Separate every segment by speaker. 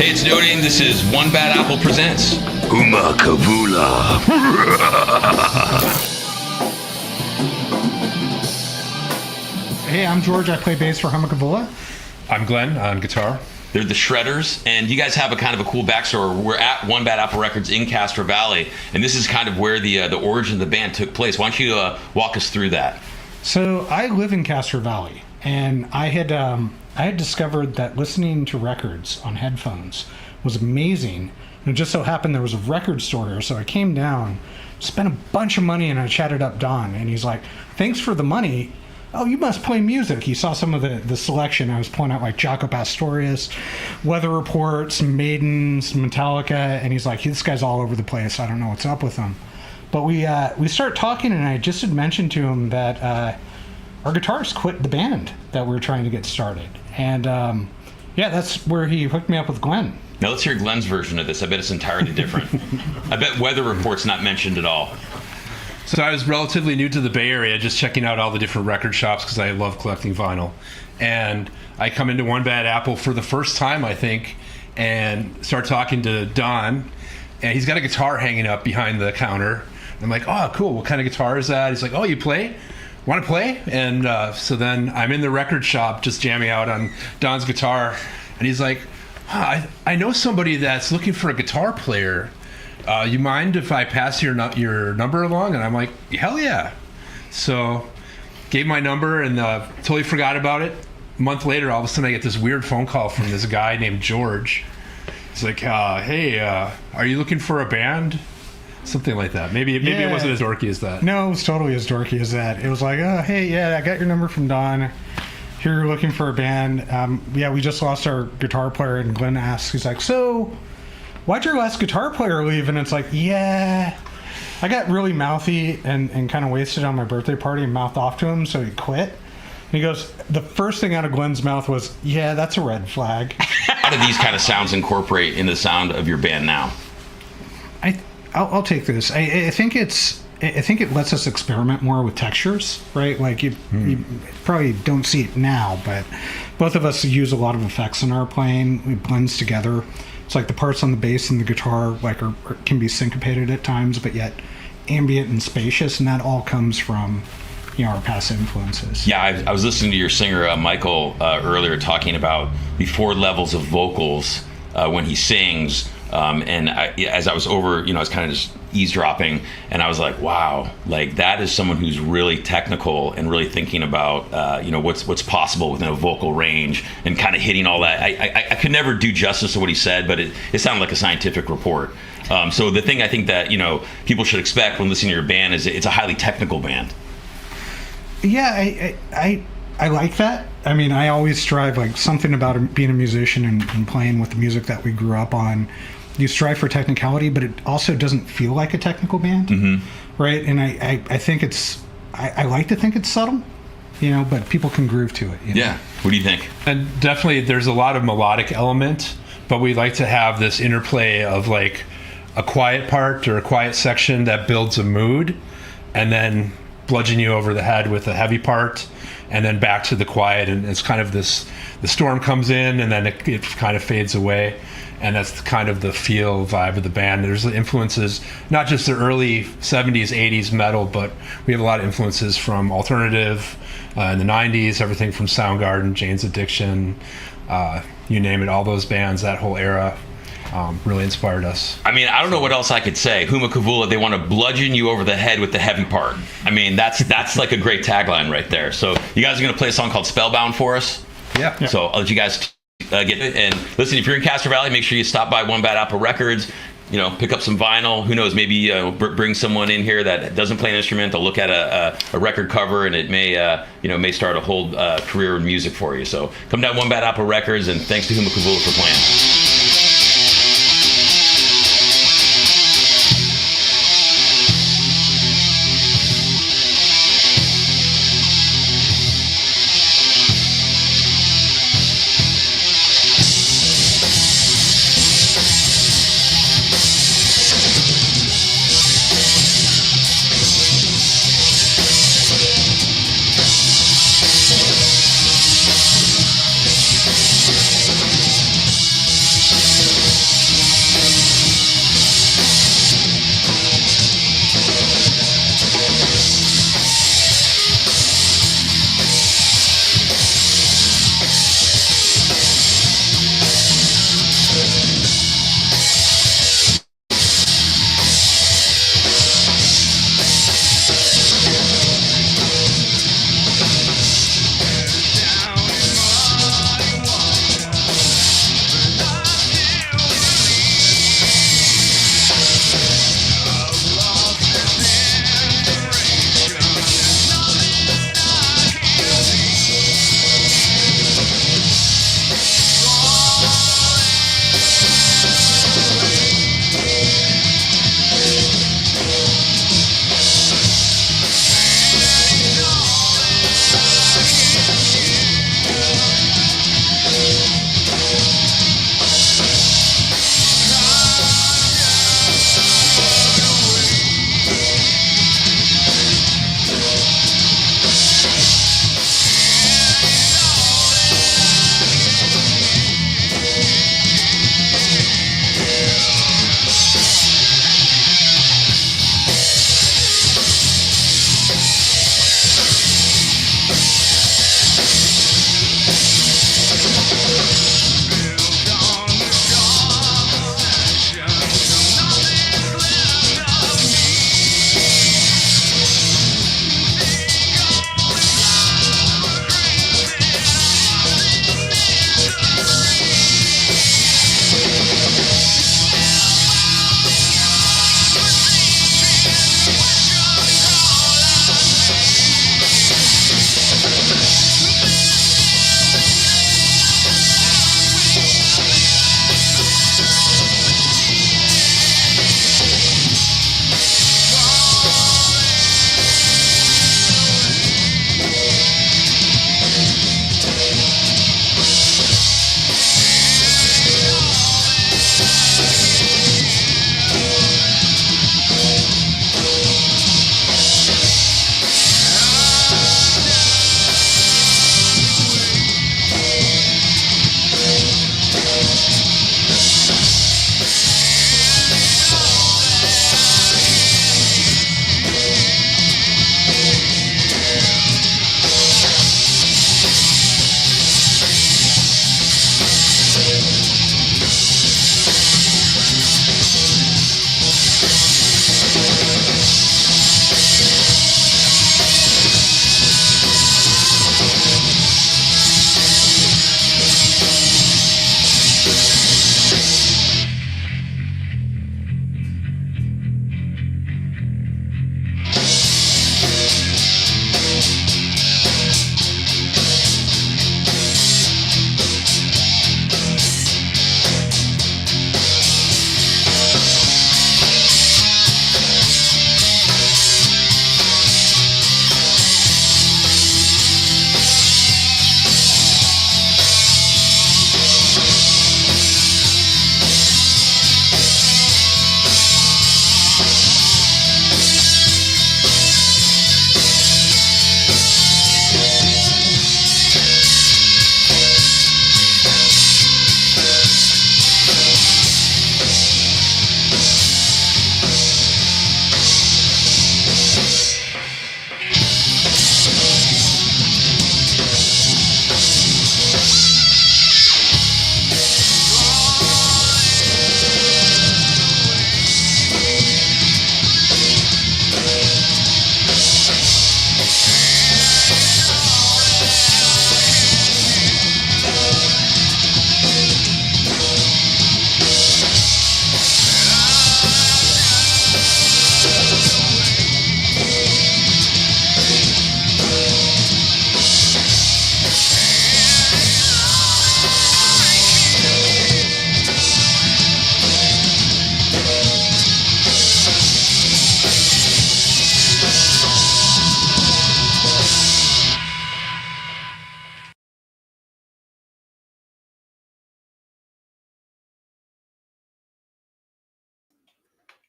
Speaker 1: Hey, it's noting this is One Bad Apple Presents
Speaker 2: Uma Kavula.
Speaker 3: Hey, I'm George. I play bass for Humakavula.
Speaker 4: I'm Glenn on guitar.
Speaker 1: They're the Shredders, and you guys have a kind of a cool backstory. We're at One Bad Apple Records in Castro Valley, and this is kind of where the origin of the band took place. Why don't you walk us through that?
Speaker 3: So I live in Castro Valley, and I had discovered that listening to records on headphones was amazing. And it just so happened there was a record store here, so I came down, spent a bunch of money, and I chatted up Don, and he's like, "Thanks for the money. Oh, you must play music." He saw some of the selection. I was pulling out like Jaco Pastorius, Weather Report, some Maiden, some Metallica, and he's like, "This guy's all over the place. I don't know what's up with him." But we started talking, and I just had mentioned to him that our guitarist quit the band that we were trying to get started, and that's where he hooked me up with Glenn.
Speaker 1: Now let's hear Glenn's version of this. I bet it's entirely different. I bet Weather Report's not mentioned at all.
Speaker 4: So I was relatively new to the Bay Area, just checking out all the different record shops because I love collecting vinyl. And I come into One Bad Apple for the first time, I think, and start talking to Don. And he's got a guitar hanging up behind the counter. I'm like, "Oh, cool. What kind of guitar is that?" He's like, "Oh, you play? Want to play?" And so then I'm in the record shop just jamming out on Don's guitar. And he's like, I know somebody that's looking for a guitar player. You mind if I pass your number along? And I'm like, hell yeah. So gave my number and totally forgot about it. A month later, all of a sudden I get this weird phone call from this guy named George. He's like, hey, are you looking for a band? Something like that. Maybe it wasn't as dorky as that.
Speaker 3: No, it was totally as dorky as that. It was like, "Oh, hey, yeah, I got your number from Don. Here you're looking for a band. We just lost our guitar player." And Glenn asks, he's like, "So, why'd your last guitar player leave?" And it's like, "Yeah, I got really mouthy and kind of wasted on my birthday party and mouthed off to him, so he quit." And he goes, the first thing out of Glenn's mouth was, "Yeah, that's a red flag."
Speaker 1: How do these kind of sounds incorporate in the sound of your band now?
Speaker 3: I'll take this. I think it lets us experiment more with textures, right? Like you probably don't see it now, but both of us use a lot of effects in our playing. It blends together. It's like the parts on the bass and the guitar can be syncopated at times, but yet ambient and spacious, and that all comes from our past influences.
Speaker 1: Yeah, I was listening to your singer Michael earlier talking about the 4 levels of vocals when he sings. And as I was over, I was kind of just eavesdropping, and I was like, wow, like that is someone who's really technical and really thinking about, what's possible within a vocal range and kind of hitting all that. I could never do justice to what he said, but it sounded like a scientific report. So the thing I think that, people should expect when listening to your band is it's a highly technical band.
Speaker 3: Yeah, I like that. I mean, I always strive, like something about being a musician and playing with the music that we grew up on. You strive for technicality, but it also doesn't feel like a technical band, right? And I think I like to think it's subtle, but people can groove to it.
Speaker 1: Yeah. What do you think?
Speaker 4: And definitely there's a lot of melodic element, but we like to have this interplay of like a quiet part or a quiet section that builds a mood, and then bludgeon you over the head with a heavy part, and then back to the quiet. And it's kind of the storm comes in, and then it kind of fades away. And that's kind of the feel vibe of the band. There's influences, not just the early 70s, 80s metal, but we have a lot of influences from alternative in the 90s, everything from Soundgarden, Jane's Addiction, you name it, all those bands, that whole era really inspired us.
Speaker 1: I mean, I don't know what else I could say. Huma Kavula, they want to bludgeon you over the head with the heavy part. I mean, that's like a great tagline right there. So you guys are going to play a song called Spellbound for us?
Speaker 4: Yeah.
Speaker 1: So I'll let you guys get it. And listen, if you're in Castro Valley, make sure you stop by One Bad Apple Records. Pick up some vinyl. Who knows? Maybe bring someone in here that doesn't play an instrument. They'll look at a record cover, and it may start a whole career in music for you. So come down One Bad Apple Records, and thanks to Huma Kavula for playing.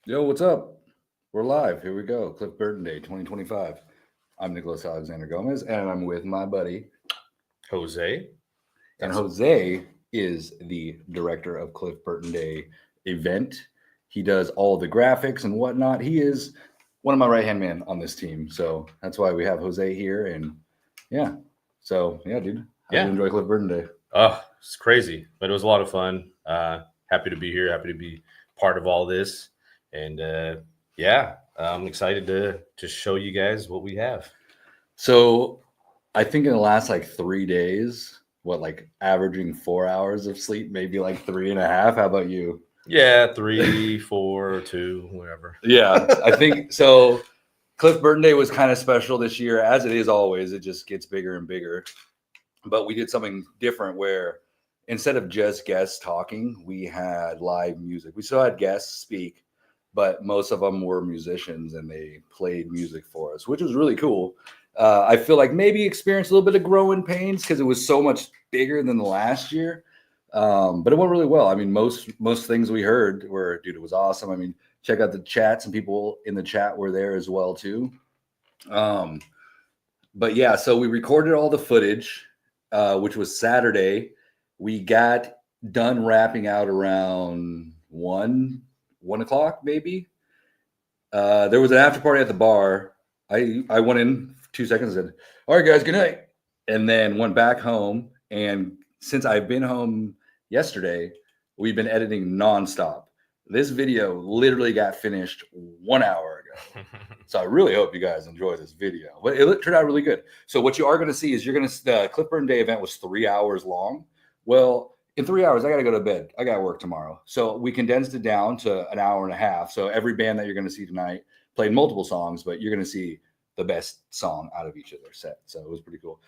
Speaker 5: Yo, what's up? We're live. Here we go. Cliff Burton Day 2025. I'm Nicholas Alexander Gomez, and I'm with my buddy.
Speaker 6: Jose.
Speaker 5: And Jose is the director of Cliff Burton Day event. He does all the graphics and whatnot. He is one of my right-hand men on this team. So that's why we have Jose here. And yeah. So yeah, dude. How do you enjoy Cliff Burton Day?
Speaker 6: Oh, it's crazy, but it was a lot of fun. Happy to be here. Happy to be part of all this. And I'm excited to show you guys what we have.
Speaker 5: So I think in the last like 3 days, averaging 4 hours of sleep, maybe like 3.5. How about you?
Speaker 6: Yeah, 3, 4, 2, whatever.
Speaker 5: Yeah, I think so. Cliff Burton Day was kind of special this year, as it is always. It just gets bigger and bigger. But we did something different where instead of just guests talking, we had live music. We still had guests speak, but most of them were musicians and they played music for us, which was really cool. I feel like maybe experienced a little bit of growing pains because it was so much bigger than the last year. But it went really well. I mean, most things we heard were, dude, it was awesome. I mean, check out the chats, and people in the chat were there as well too. But yeah, so we recorded all the footage, which was Saturday. We got done wrapping out around 1 o'clock, maybe. There was an after party at the bar. I went in 2 seconds and said, all right, guys, good night. And then went back home. And since I've been home yesterday, we've been editing nonstop. This video literally got finished 1 hour ago. So I really hope you guys enjoy this video. But it turned out really good. So what you are going to see is the Cliff Burton Day event was 3 hours long. Well, in 3 hours, I got to go to bed. I got to work tomorrow. So we condensed it down to an hour and a half. So every band that you're going to see tonight played multiple songs, but you're going to see the best song out of each of their sets. So it was pretty cool.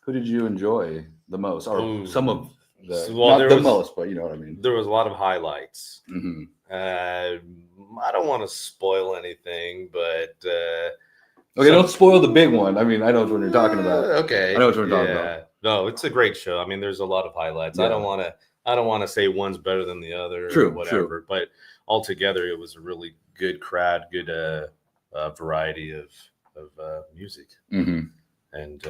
Speaker 5: Who did you enjoy the most? Or some of the, not the most, but you know what I mean?
Speaker 6: There was a lot of highlights.
Speaker 5: Mm-hmm.
Speaker 6: I don't want to spoil anything, but...
Speaker 5: Okay, don't spoil the big one. I mean, I know what you're talking about.
Speaker 6: Okay.
Speaker 5: I know what you're talking about.
Speaker 6: No, it's a great show. I mean, there's a lot of highlights.
Speaker 5: Yeah.
Speaker 6: I don't want to say one's better than the other
Speaker 5: True,
Speaker 6: or whatever. But altogether, it was a really good crowd, good variety of music.
Speaker 5: Mm-hmm.
Speaker 6: And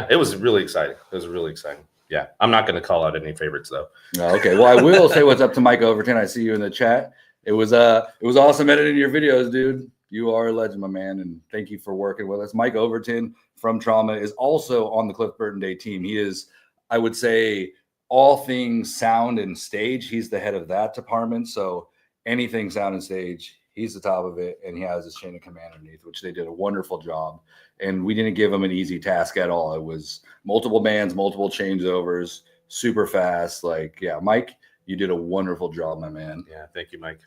Speaker 6: it was really exciting. It was really exciting. Yeah, I'm not going to call out any favorites though.
Speaker 5: No, okay. Well, I will say what's up to Mike Overton. I see you in the chat. It was awesome editing your videos, dude. You are a legend, my man, and thank you for working with us. Mike Overton from Trauma is also on the Cliff Burton Day team. He is, I would say, all things sound and stage. He's the head of that department. So anything sound and stage, he's the top of it, and he has his chain of command underneath, which they did a wonderful job. And we didn't give him an easy task at all. It was multiple bands, multiple changeovers, super fast. Mike, you did a wonderful job, my man.
Speaker 6: Yeah, thank you, Mike.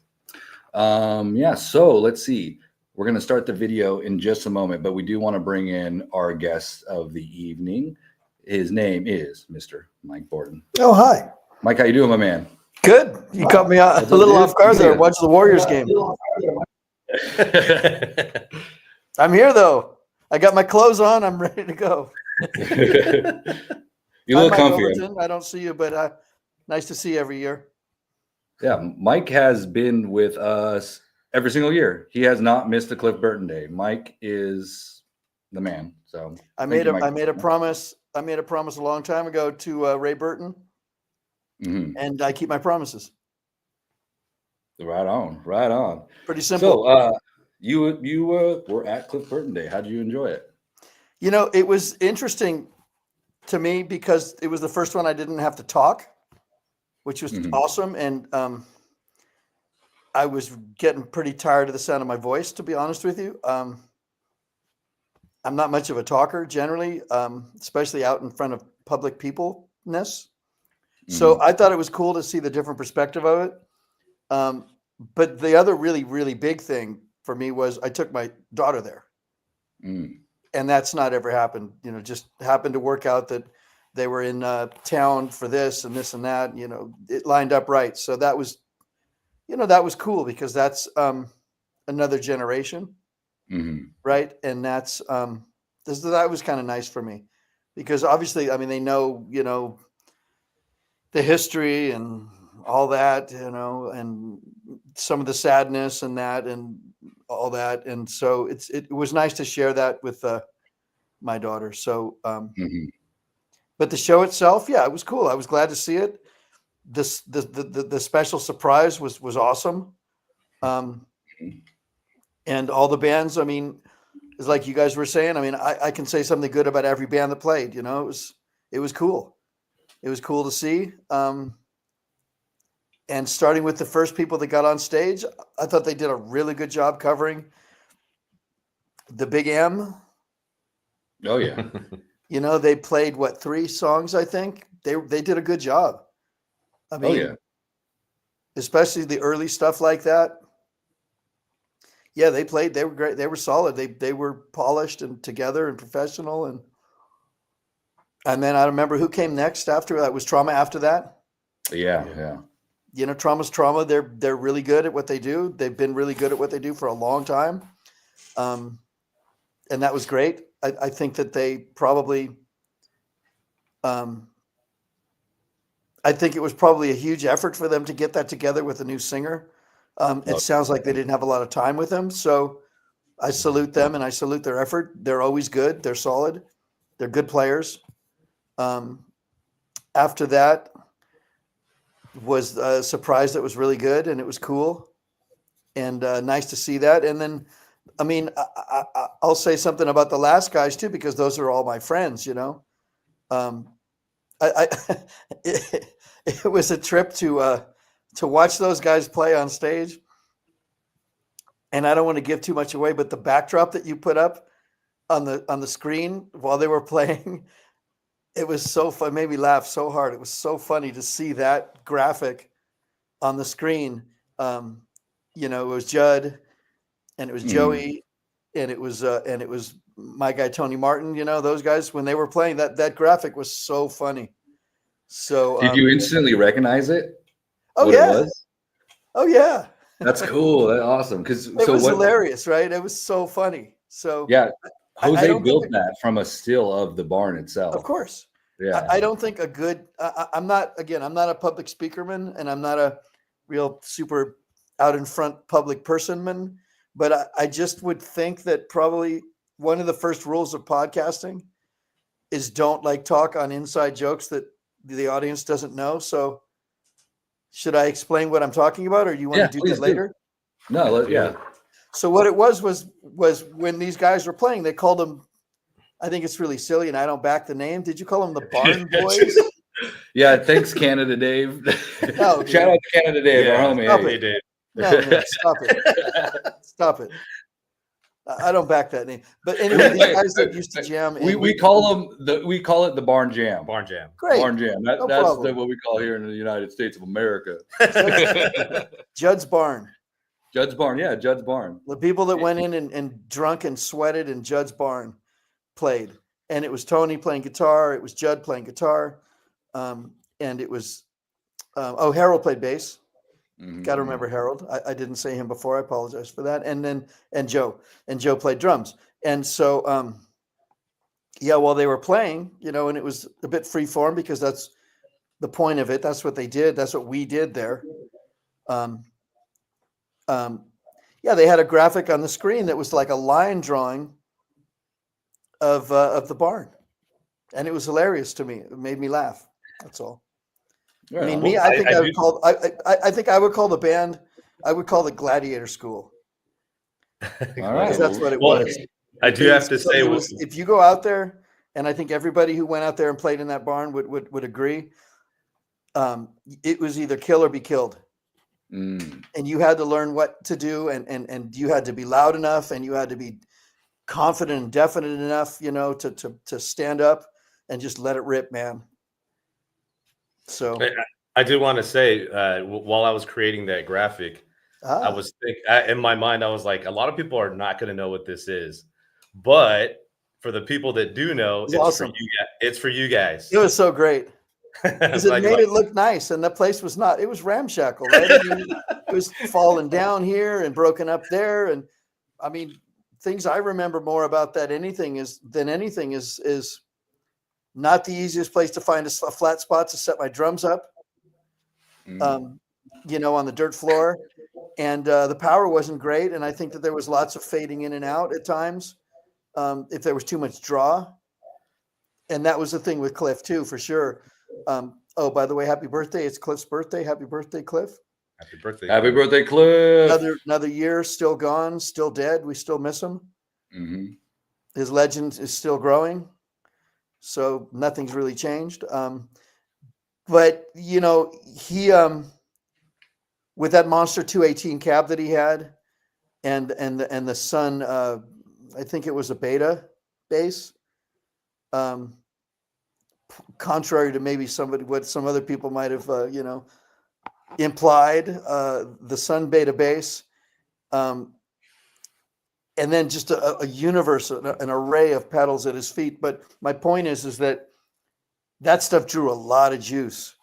Speaker 5: So let's see. We're going to start the video in just a moment, but we do want to bring in our guest of the evening. His name is Mr. Mike Burton.
Speaker 7: Oh, hi.
Speaker 5: Mike, how you doing, my man?
Speaker 7: Good. You caught me a little off guard there. Watch the Warriors game. I'm here, though. I got my clothes on. I'm ready to go.
Speaker 5: You look comfy.
Speaker 7: I don't see you, but nice to see you every year.
Speaker 5: Yeah, Mike has been with us every single year. He has not missed a Cliff Burton Day. Mike is the man. So
Speaker 7: I made a promise. I made a promise a long time ago to Ray Burton, and I keep my promises.
Speaker 5: Right on.
Speaker 7: Pretty simple.
Speaker 5: So you were at Cliff Burton Day. How did you enjoy it?
Speaker 7: You know, it was interesting to me because it was the first one I didn't have to talk, which was awesome. And I was getting pretty tired of the sound of my voice, to be honest with you. I'm not much of a talker generally, especially out in front of public peopleness. So I thought it was cool to see the different perspective of it. But the other really, really big thing for me was I took my daughter there. And that's not ever happened, you know, just happened to work out that they were in town for this and that, you know, it lined up right. So that was, you know, that was cool because that's another generation. Right. And that's that was kind of nice for me because obviously, I mean, they know, you know, the history and all that, you know, and some of the sadness and that and all that. And so it was nice to share that with my daughter. So, but the show itself, yeah, it was cool. I was glad to see it. The special surprise was awesome. And all the bands, I mean, it's like you guys were saying, I mean, I can say something good about every band that played, you know, it was cool. It was cool to see. And starting with the first people that got on stage, I thought they did a really good job covering the Big M.
Speaker 5: Oh yeah.
Speaker 7: You know, they played 3 songs, I think. They did a good job. I mean, especially the early stuff like that. Yeah, they played. They were great. They were solid. They were polished and together and professional. And then I remember who came next after that. Was Trauma after that?
Speaker 5: Yeah.
Speaker 7: You know, Trauma's Trauma. They're really good at what they do. They've been really good at what they do for a long time. And that was great. I think that they probably I think it was probably a huge effort for them to get that together with a new singer. It sounds like they didn't have a lot of time with him. So I salute them and I salute their effort. They're always good. They're solid. They're good players. After that was a surprise that was really good and it was cool and nice to see that. And then, I mean, I'll say something about the last guys too, because those are all my friends, you know. It was a trip to watch those guys play on stage. And I don't want to give too much away, but the backdrop that you put up on the screen while they were playing, it was so fun. It made me laugh so hard. It was so funny to see that graphic on the screen. You know, it was Judd and it was Joey and it was my guy Tony Martin. You know, those guys when they were playing that graphic was so funny. So
Speaker 5: did you instantly recognize it?
Speaker 7: Oh yeah. It was? Oh yeah.
Speaker 5: That's cool. That's awesome. Because
Speaker 7: it was hilarious, right? It was so funny. So
Speaker 5: yeah, Jose built that from a still of the barn itself.
Speaker 7: Of course.
Speaker 5: Yeah.
Speaker 7: I don't think a good. I'm not a public speakerman, and I'm not a real super out in front public personman. But I just would think that probably one of the first rules of podcasting is don't talk on inside jokes that the audience doesn't know. So should I explain what I'm talking about, or do you want to do that later?
Speaker 5: No, yeah.
Speaker 7: So what it was when these guys were playing, they called them, I think it's really silly and I don't back the name. Did you call them the Barn Boys?
Speaker 5: Yeah. Thanks, Canada Dave.
Speaker 7: No,
Speaker 5: shout out to Canada Dave, our homie.
Speaker 7: Stop it, Dave. No, stop it. Stop it. I don't back that name. But anyway, these guys that used to jam.
Speaker 5: We call it the Barn Jam.
Speaker 6: Barn Jam.
Speaker 7: Great.
Speaker 5: Barn Jam. That's what we call here in the United States of America.
Speaker 7: Judd's Barn.
Speaker 5: Judd's Barn. Yeah, Judd's Barn.
Speaker 7: The people that went in and drunk and sweated in Judd's Barn played. And it was Tony playing guitar. It was Judd playing guitar. And it was, Harold played bass. Got to remember Harold. I didn't say him before. I apologize for that. And Joe played drums. And so, while they were playing, you know, and it was a bit free form because that's the point of it. That's what they did. That's what we did there. They had a graphic on the screen that was like a line drawing of the barn, and it was hilarious to me. It made me laugh. That's all. I mean, I think I would call the band. I would call the Gladiator School.
Speaker 5: All right,
Speaker 7: because that's what it was.
Speaker 6: I do have to say,
Speaker 7: if you go out there, and I think everybody who went out there and played in that barn would agree, it was either kill or be killed. And you had to learn what to do, and you had to be loud enough, and you had to be confident and definite enough, you know, to stand up and just let it rip, man. So
Speaker 6: I do want to say, while I was creating that graphic, I was thinking in my mind, I was like, a lot of people are not going to know what this is, but for the people that do know, it's awesome. It's for you guys.
Speaker 7: It was so great. Because it made it look nice, and the place was not. It was ramshackle, right? I mean, it was falling down here and broken up there, and I mean, things I remember more about that than anything is not the easiest place to find a flat spot to set my drums up. You know, on the dirt floor, and the power wasn't great. And I think that there was lots of fading in and out at times if there was too much draw. And that was the thing with Cliff too, for sure. Oh, by the way, happy birthday! It's Cliff's birthday. Happy birthday, Cliff!
Speaker 6: Happy birthday!
Speaker 5: Happy birthday, Cliff!
Speaker 7: Another year, still gone, still dead. We still miss him.
Speaker 5: Mm-hmm.
Speaker 7: His legend is still growing, so nothing's really changed. But you know, he with that monster 218 cab that he had, and the Sun, I think it was a Beta base. Contrary to maybe what some other people might have, implied, the Sun Beta base, and then just a universe, an array of pedals at his feet. But my point is that stuff drew a lot of juice,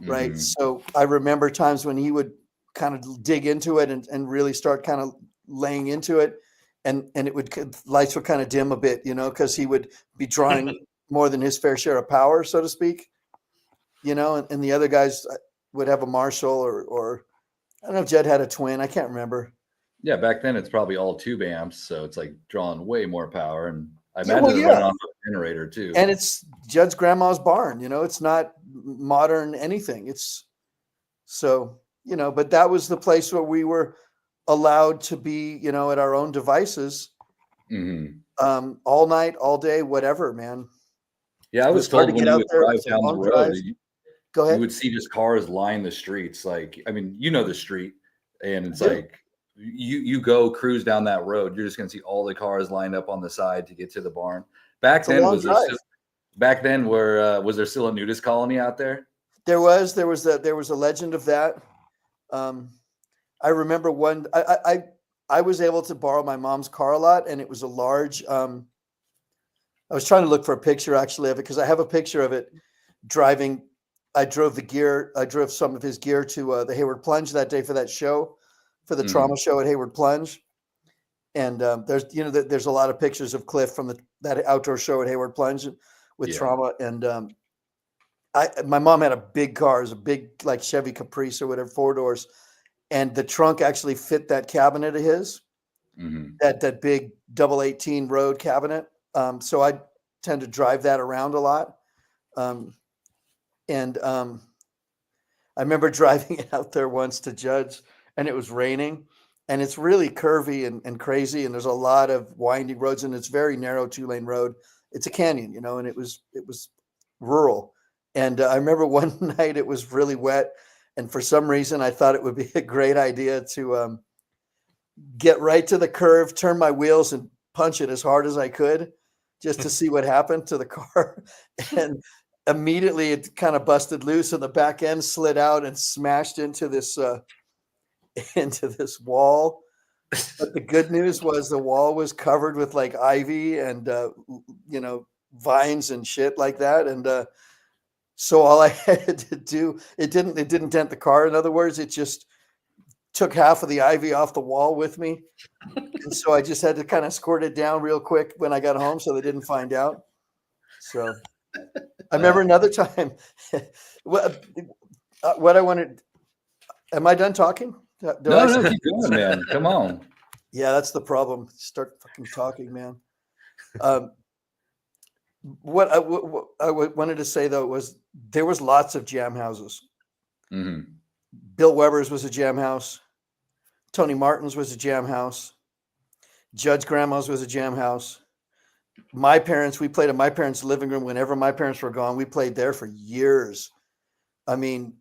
Speaker 7: right?
Speaker 5: Mm-hmm.
Speaker 7: So I remember times when he would kind of dig into it and really start kind of laying into it, and lights would kind of dim a bit, because he would be drawing more than his fair share of power, so to speak, and the other guys would have a Marshall or I don't know if Jed had a twin. I can't remember.
Speaker 5: Yeah, back then it's probably all tube amps, so it's like drawing way more power, and I
Speaker 7: Yeah,
Speaker 5: imagine
Speaker 7: well,
Speaker 5: it's
Speaker 7: yeah.
Speaker 5: running off a generator too.
Speaker 7: And it's Jed's grandma's barn, it's not modern anything. It's so, but that was the place where we were allowed to be, at our own devices, all night, all day, whatever, man.
Speaker 5: Yeah, I was
Speaker 7: hard
Speaker 5: told
Speaker 7: to
Speaker 5: when
Speaker 7: get
Speaker 5: you
Speaker 7: out
Speaker 5: would
Speaker 7: there.
Speaker 5: drive
Speaker 7: It's a
Speaker 5: down the
Speaker 7: long
Speaker 5: road,
Speaker 7: drive. Go
Speaker 5: you
Speaker 7: ahead.
Speaker 5: would see just cars line the streets. Like, I mean, the street, and it's
Speaker 7: Yeah.
Speaker 5: like you go cruise down that road, you're just gonna see all the cars lined up on the side to get to the barn. Back
Speaker 7: It's a
Speaker 5: then,
Speaker 7: long
Speaker 5: was there
Speaker 7: drive.
Speaker 5: still, was there still a nudist colony out there?
Speaker 7: There was a legend of that. I remember one. I was able to borrow my mom's car a lot, and it was a large. I was trying to look for a picture actually of it because I have a picture of it driving. I drove some of his gear to the Hayward Plunge that day for that show, for the trauma show at Hayward Plunge. And there's a lot of pictures of Cliff from that outdoor show at Hayward Plunge with trauma. And my mom had a big car, it was a big like Chevy Caprice or whatever, 4 doors, and the trunk actually fit that cabinet of his, that big 18 road cabinet. So I tend to drive that around a lot. I remember driving it out there once to Judd's, and it was raining, and it's really curvy and crazy, and there's a lot of winding roads, and it's very narrow 2-lane road. It's a canyon, and it was rural. And I remember one night it was really wet, and for some reason I thought it would be a great idea to get right to the curve, turn my wheels, and punch it as hard as I could, just to see what happened to the car. And immediately it kind of busted loose, and the back end slid out and smashed into this wall. But the good news was the wall was covered with like ivy and vines and shit like that. And so all I had to do, it didn't dent the car. In other words, it just took half of the ivy off the wall with me. And so I just had to kind of squirt it down real quick when I got home so they didn't find out. So I remember another time. What I wanted. Am I done talking?
Speaker 5: No, keep going, man. Come on.
Speaker 7: Yeah, that's the problem. Start fucking talking, man. What I wanted to say though was there was lots of jam houses. Bill Weber's was a jam house. Tony Martin's was a jam house. Judge Grandma's was a jam house. We played in my parents' living room whenever my parents were gone. We played there for years. I mean,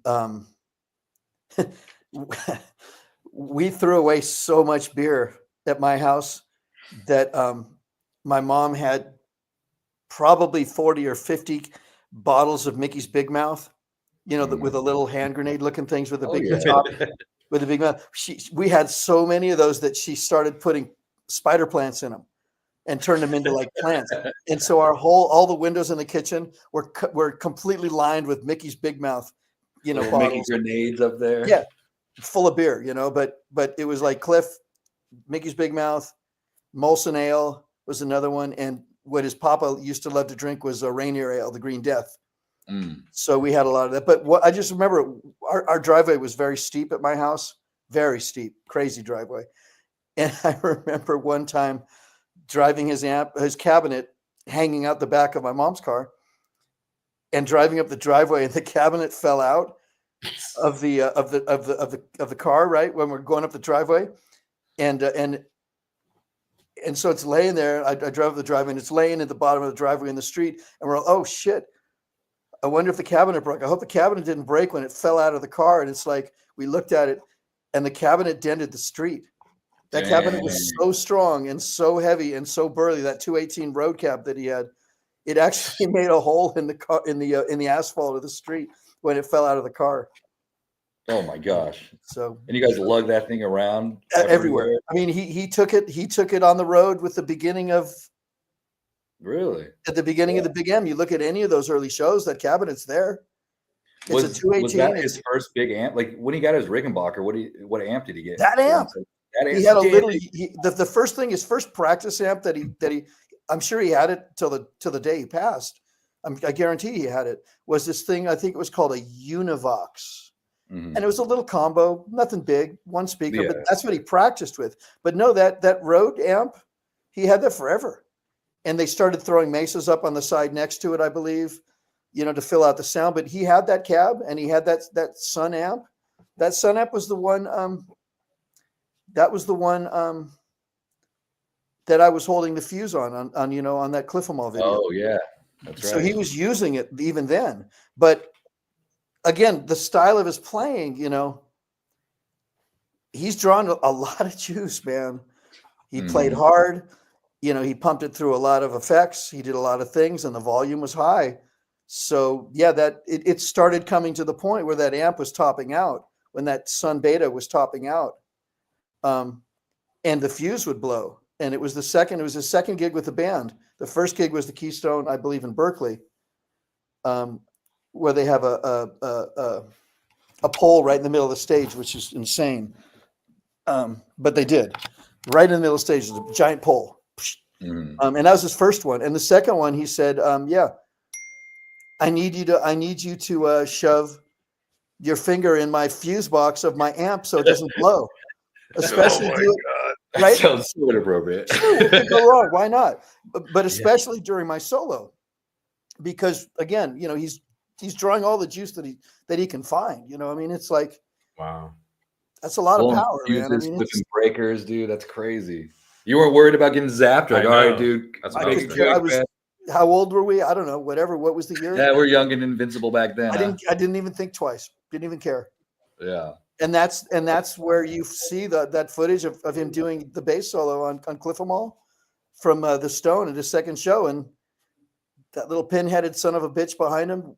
Speaker 7: we threw away so much beer at my house that my mom had probably 40 or 50 bottles of Mickey's Big Mouth, with a little hand grenade looking things with a big top, with a big mouth. We had so many of those that she started putting spider plants in them and turned them into like plants. And so all the windows in the kitchen were completely lined with Mickey's Big Mouth, bottles.
Speaker 5: Making grenades up there.
Speaker 7: Yeah, full of beer, but it was like Cliff, Mickey's Big Mouth, Molson Ale was another one. And what his papa used to love to drink was a Rainier Ale, the Green Death. So we had a lot of that. But what I just remember, our driveway was very steep at my house, very steep, crazy driveway. And I remember one time driving his cabinet hanging out the back of my mom's car and driving up the driveway, and the cabinet fell out of the car, right, when we're going up the driveway. And so it's laying there. I drove up the driveway, and it's laying at the bottom of the driveway in the street. And we're all, oh shit, I wonder if the cabinet broke. I hope the cabinet didn't break when it fell out of the car. And it's like, we looked at it, and the cabinet dented the street. That cabinet was so strong and so heavy and so burly, that 218 road cab that he had, it actually made a hole in the car, in the asphalt of the street when it fell out of the car.
Speaker 5: Oh my gosh!
Speaker 7: So,
Speaker 5: and you guys lug that thing around
Speaker 7: everywhere. I mean, he took it on the road with the beginning of.
Speaker 5: Really?
Speaker 7: At the beginning of the Big M, you look at any of those early shows, that cabinet's there. It's a 218.
Speaker 5: Was that his first big amp? Like when he got his Rickenbacker, what amp did he get?
Speaker 7: That amp. He had a little. The first thing, his first practice amp that he. I'm sure he had it till the day he passed. I guarantee he had it. Was this thing? I think it was called a Univox, and it was a little combo, nothing big, one speaker, but that's what he practiced with. But no, that Rode amp, he had that forever, and they started throwing Mesas up on the side next to it, I believe, to fill out the sound. But he had that cab, and he had that Sun amp. That Sun amp was the one. That was the one that I was holding the fuse on that Cliff 'Em All video.
Speaker 5: Oh yeah, that's right.
Speaker 7: So he was using it even then. But again, the style of his playing, he's drawn a lot of juice, man. He played hard. He pumped it through a lot of effects. He did a lot of things, and the volume was high. So yeah, that it started coming to the point where that amp was topping out, when that Sun Beta was topping out. And the fuse would blow. And it was his second gig with the band. The first gig was the Keystone, I believe, in Berkeley, where they have a pole right in the middle of the stage, which is insane. But they did. Right in the middle of the stage, there's a giant pole. And that was his first one. And the second one, he said, I need you to shove your finger in my fuse box of my amp so it doesn't blow. Especially right?
Speaker 5: That sounds so inappropriate.
Speaker 7: Sure, go wrong. Why not? But especially during my solo, because again, he's drawing all the juice that he can find. I mean, it's like,
Speaker 6: wow,
Speaker 7: that's a lot of power, man. I mean,
Speaker 5: breakers, dude. That's crazy. You weren't worried about getting zapped? Like, all right, dude.
Speaker 6: That's
Speaker 7: how old were we? I don't know. Whatever. What was the year?
Speaker 5: Yeah, we're young and invincible back then.
Speaker 7: I didn't even think twice. Didn't even care.
Speaker 5: Yeah.
Speaker 7: And that's where you see that footage of him doing the bass solo on Cliff 'Em All from the Stone at his second show, and that little pin-headed son of a bitch behind him,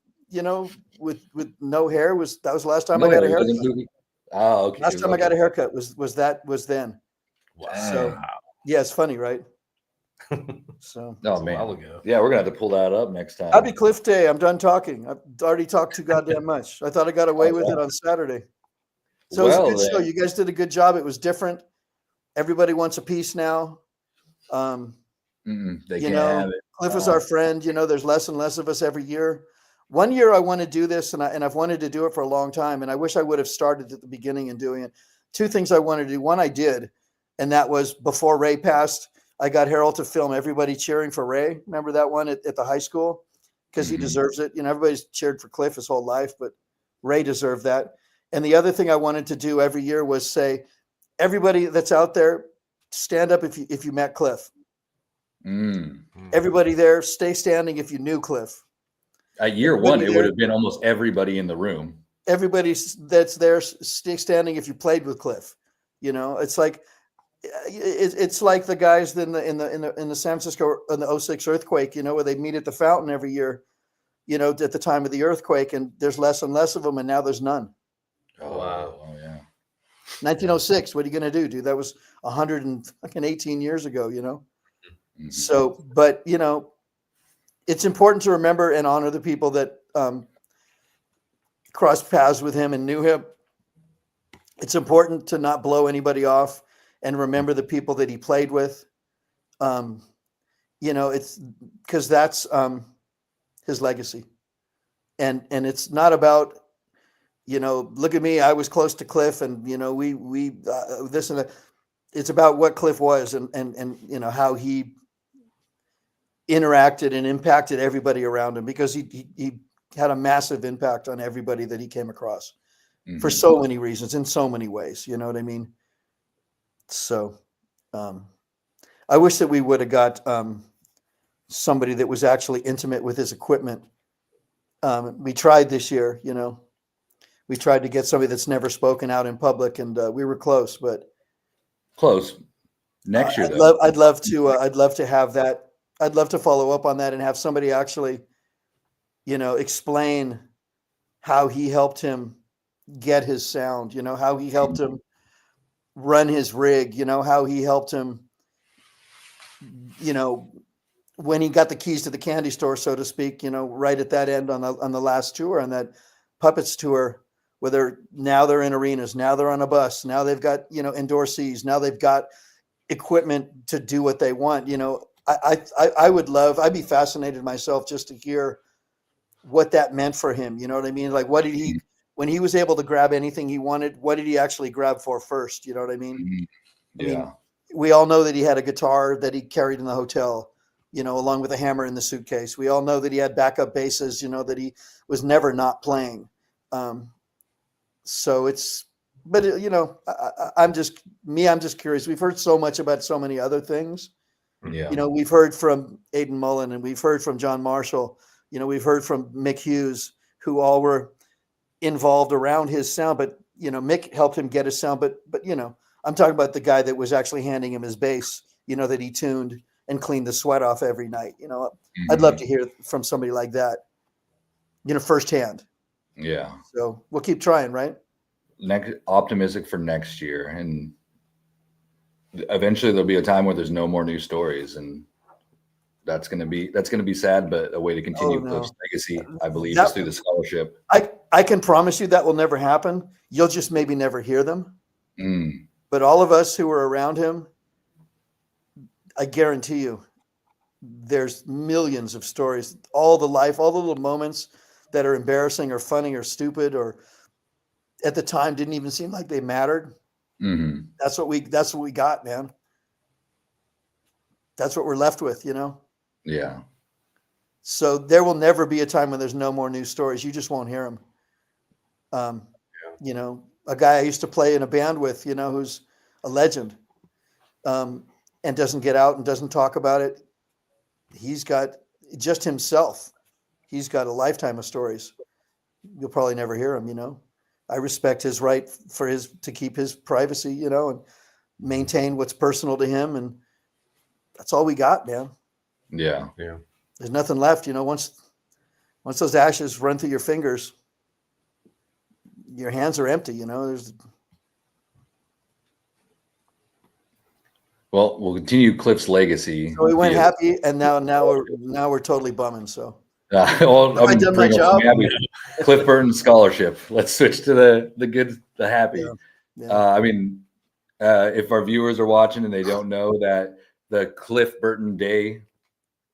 Speaker 7: with no hair was the last time I got a haircut.
Speaker 5: Oh, okay.
Speaker 7: Last time I got a haircut was then.
Speaker 5: Wow.
Speaker 7: So yeah, it's funny, right? So
Speaker 5: oh man, yeah, we're gonna have to pull that up next time.
Speaker 7: Happy Cliff Day. I'm done talking. I've already talked too goddamn much. I thought I got away with it on Saturday. So it was a good show. You guys did a good job. It was different. Everybody wants a piece now.
Speaker 5: They can have it.
Speaker 7: Cliff was our friend. There's less and less of us every year. One year I want to do this, and I've wanted to do it for a long time, and I wish I would have started at the beginning and doing it. Two things I wanted to do. One I did, and that was before Ray passed. I got Harold to film everybody cheering for Ray. Remember that one at the high school? Because he deserves it. Everybody's cheered for Cliff his whole life, but Ray deserved that. And the other thing I wanted to do every year was say, everybody that's out there, stand up if you met Cliff. Everybody there, stay standing if you knew Cliff.
Speaker 5: At year one, it would have been almost everybody in the room.
Speaker 7: Everybody that's there, stay standing if you played with Cliff. It's like the guys in the San Francisco in the 2006 earthquake. Where they meet at the fountain every year. At the time of the earthquake, and there's less and less of them, and now there's none.
Speaker 5: Oh wow! Oh yeah.
Speaker 7: 1906. What are you going to do, dude? That was 118 years ago. So, but it's important to remember and honor the people that crossed paths with him and knew him. It's important to not blow anybody off and remember the people that he played with. It's because that's his legacy, and it's not about look at me. I was close to Cliff, and we this and that. It's about what Cliff was, and how he interacted and impacted everybody around him, because he had a massive impact on everybody that he came across for so many reasons, in so many ways. You know what I mean? So I wish that we would have got somebody that was actually intimate with his equipment. We tried this year, we tried to get somebody that's never spoken out in public, and we were close, but
Speaker 5: Close. Next year,
Speaker 7: I'd love to have that. I'd love to follow up on that and have somebody actually, explain how he helped him get his sound, how he helped him run his rig, how he helped him, when he got the keys to the candy store, so to speak, right at that end on the last tour, on that Puppets tour, where now they're in arenas, now they're on a bus, now they've got, indoor seats, now they've got equipment to do what they want. I would love, I'd be fascinated myself just to hear what that meant for him. You know what I mean? Like, what did he, when he was able to grab anything he wanted, what did he actually grab for first? You know what I mean?
Speaker 5: Yeah.
Speaker 7: I mean, we all know that he had a guitar that he carried in the hotel, along with a hammer in the suitcase. We all know that he had backup basses, that he was never not playing. So it's, but I'm just curious. We've heard so much about so many other things.
Speaker 5: Yeah.
Speaker 7: We've heard from Aiden Mullen, and we've heard from John Marshall. We've heard from Mick Hughes, who all were involved around his sound. But Mick helped him get his sound. But I'm talking about the guy that was actually handing him his bass. That he tuned and cleaned the sweat off every night. I'd love to hear from somebody like that. Firsthand.
Speaker 5: Yeah.
Speaker 7: So we'll keep trying, right?
Speaker 5: Optimistic for next year, and eventually there'll be a time where there's no more new stories, and that's gonna be sad, but a way to continue Cliff's legacy, I believe, is through the scholarship.
Speaker 7: I can promise you that will never happen. You'll just maybe never hear them. But all of us who were around him, I guarantee you, there's millions of stories, all the little moments that are embarrassing or funny or stupid, or at the time didn't even seem like they mattered. That's what we got, man. That's what we're left with,
Speaker 5: Yeah.
Speaker 7: So there will never be a time when there's no more news stories. You just won't hear them. A guy I used to play in a band with, who's a legend, and doesn't get out and doesn't talk about it. He's got just himself. He's got a lifetime of stories. You'll probably never hear him, I respect his right to keep his privacy, and maintain what's personal to him. And that's all we got, man.
Speaker 5: Yeah.
Speaker 6: Yeah.
Speaker 7: There's nothing left, once those ashes run through your fingers, your hands are empty,
Speaker 5: Well, we'll continue Cliff's legacy.
Speaker 7: So we went happy, and now we're totally bumming. So
Speaker 5: Have
Speaker 7: I done my job?
Speaker 5: Cliff Burton scholarship. Let's switch to the good, the happy.
Speaker 7: Yeah.
Speaker 5: If our viewers are watching and they don't know that the Cliff Burton Day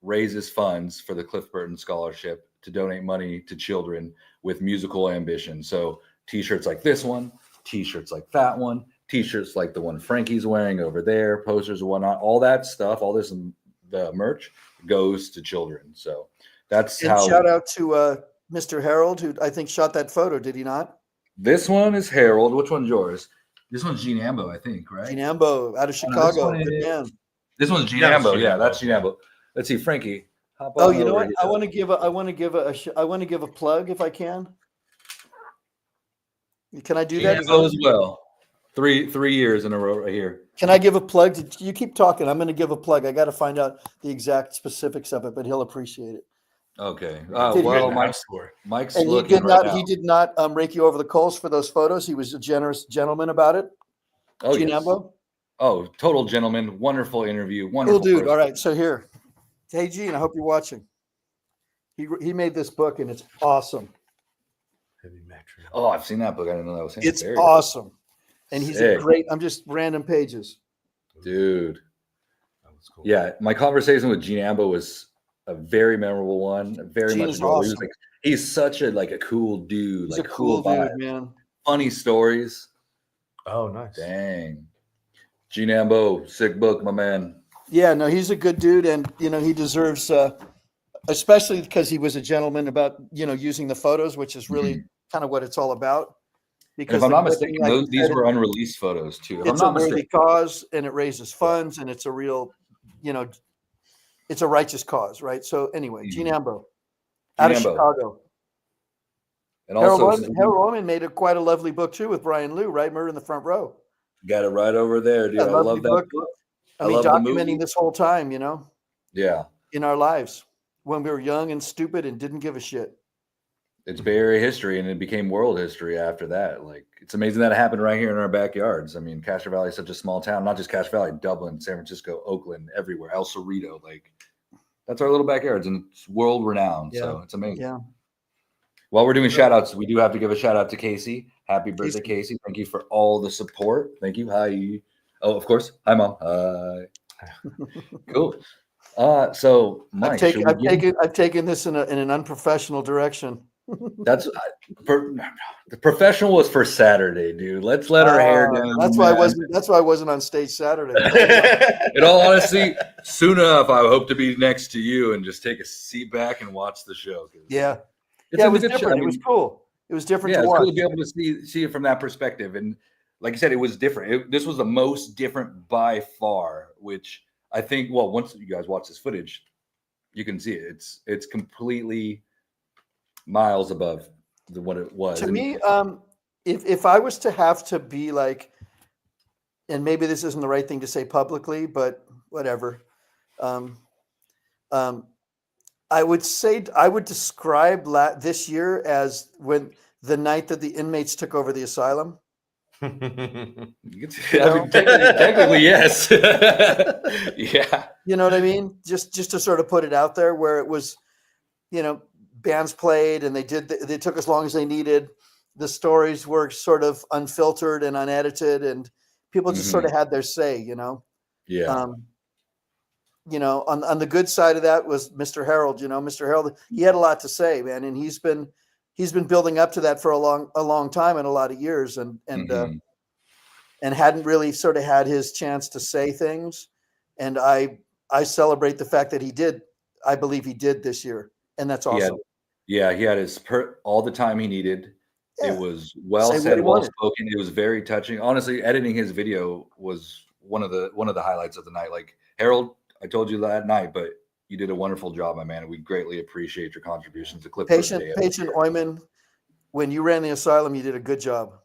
Speaker 5: raises funds for the Cliff Burton Scholarship to donate money to children with musical ambition. So T-shirts like this one, T-shirts like that one, T-shirts like the one Frankie's wearing over there, posters and whatnot, all that stuff, all this, the merch goes to children. So that's how.
Speaker 7: Shout out to Mr. Harold, who I think shot that photo. Did he not?
Speaker 5: This one is Harold. Which one's yours? This one's Gene Ambo, I think, right?
Speaker 7: Gene Ambo out of Chicago. Good man.
Speaker 5: This one's Gene Ambo. Yeah, that's Gene Ambo. Let's see, Frankie. Hop on
Speaker 7: you know what?
Speaker 5: here.
Speaker 7: I want to give a plug if I can. Can I do
Speaker 5: Gene
Speaker 7: that?
Speaker 5: Ambo as well. Three years in a row right here.
Speaker 7: Can I give a plug? You keep talking. I'm going to give a plug. I got to find out the exact specifics of it, but he'll appreciate it.
Speaker 5: Okay.
Speaker 7: Did
Speaker 5: Well,
Speaker 7: he-
Speaker 5: Mike's
Speaker 7: And
Speaker 5: looking right now.
Speaker 7: he did not rake you over the coals for those photos. He was a generous gentleman about it.
Speaker 5: Oh,
Speaker 7: Gene
Speaker 5: yes.
Speaker 7: Ambo?
Speaker 5: Oh, total gentleman. Wonderful interview.
Speaker 7: Cool
Speaker 5: Wonderful
Speaker 7: dude.
Speaker 5: person.
Speaker 7: All right. So here. Hey, Gene, I hope you're watching. He made this book, and it's awesome.
Speaker 5: Oh, I've seen that book. I didn't know that was him.
Speaker 7: It's
Speaker 5: There you go.
Speaker 7: awesome. And he's a
Speaker 5: Sick.
Speaker 7: great, I'm just random pages.
Speaker 5: Dude. Yeah, my conversation with Gene Ambo was a very memorable one. Very
Speaker 7: Gene
Speaker 5: much
Speaker 7: is
Speaker 5: ago. He was
Speaker 7: awesome.
Speaker 5: like He's such a cool dude.
Speaker 7: He's
Speaker 5: like
Speaker 7: a cool
Speaker 5: vibe.
Speaker 7: dude, man.
Speaker 5: Funny stories.
Speaker 6: Oh, nice.
Speaker 5: Dang. G Nambo, sick book, my man.
Speaker 7: Yeah, no, he's a good dude, and he deserves, especially because he was a gentleman about using the photos, which is really kind of what it's all about.
Speaker 5: And
Speaker 7: Because
Speaker 5: if I'm
Speaker 7: the
Speaker 5: not
Speaker 7: clipping,
Speaker 5: mistaken,
Speaker 7: like you
Speaker 5: these
Speaker 7: said,
Speaker 5: were unreleased photos too. If I'm
Speaker 7: it's a
Speaker 5: not
Speaker 7: worthy
Speaker 5: mistaken.
Speaker 7: cause, and it raises funds, and it's a real, it's a righteous cause, right? So anyway, Gene Ambo, out of
Speaker 5: Ambo.
Speaker 7: Chicago.
Speaker 5: And
Speaker 7: Harold
Speaker 5: also,
Speaker 7: Oyman made quite a lovely book too with Brian Liu, right? Murder in the Front Row.
Speaker 5: got it right over there, dude.
Speaker 7: Yeah,
Speaker 5: I
Speaker 7: lovely
Speaker 5: love that
Speaker 7: book.
Speaker 5: book.
Speaker 7: I mean,
Speaker 5: love the
Speaker 7: documenting
Speaker 5: movie.
Speaker 7: this whole time,
Speaker 5: Yeah.
Speaker 7: in our lives when we were young and stupid and didn't give a shit.
Speaker 5: It's Bay Area history, and it became world history after that. Like, it's amazing that it happened right here in our backyards. I mean, Castro Valley is such a small town, not just Castro Valley, Dublin, San Francisco, Oakland, everywhere, El Cerrito. Like, that's our little backyards, and it's world renowned. So it's amazing.
Speaker 7: Yeah.
Speaker 5: While we're doing shout outs, we do have to give a shout out to Casey. Happy birthday, Casey. Thank you for all the support. Thank you. Hi. Oh, of course. Hi, Mom. Hi. Cool. So Mike,
Speaker 7: I've taken this in an unprofessional direction.
Speaker 5: That's the professional was for Saturday, dude. Let's let her hair down.
Speaker 7: That's why I wasn't on stage Saturday.
Speaker 5: In all honesty, soon enough, I hope to be next to you and just take a seat back and watch the show.
Speaker 7: Yeah.
Speaker 5: It
Speaker 7: was different. It was cool. It was different to
Speaker 5: it's
Speaker 7: watch.
Speaker 5: cool to be able to see it from that perspective. And like I said, it was different. This was the most different by far, which I think, once you guys watch this footage, you can see it. It's completely miles above what it was.
Speaker 7: To me, if I was to have to be like, and maybe this isn't the right thing to say publicly, but whatever. I would describe this year as when the night that the inmates took over the asylum.
Speaker 5: Technically, yes. Yeah.
Speaker 7: You know what I mean? Just to sort of put it out there, where it was, bands played and they took as long as they needed. The stories were sort of unfiltered and unedited, and people just sort of had their say,
Speaker 5: Yeah.
Speaker 7: On the good side of that was Mr. Harold. Mr. Harold, he had a lot to say, man, and he's been building up to that for a long time and a lot of years, and hadn't really sort of had his chance to say things. And I celebrate the fact that he did. I believe he did this year, and that's awesome.
Speaker 5: He had all the time he needed.
Speaker 7: Yeah.
Speaker 5: It was well said, well spoken. It was very touching. Honestly, editing his video was one of the highlights of the night. Like, Harold, I told you that night, but you did a wonderful job, my man. We greatly appreciate your contributions to Clip.
Speaker 7: Patient Oyman, when you ran the asylum, you did a good job.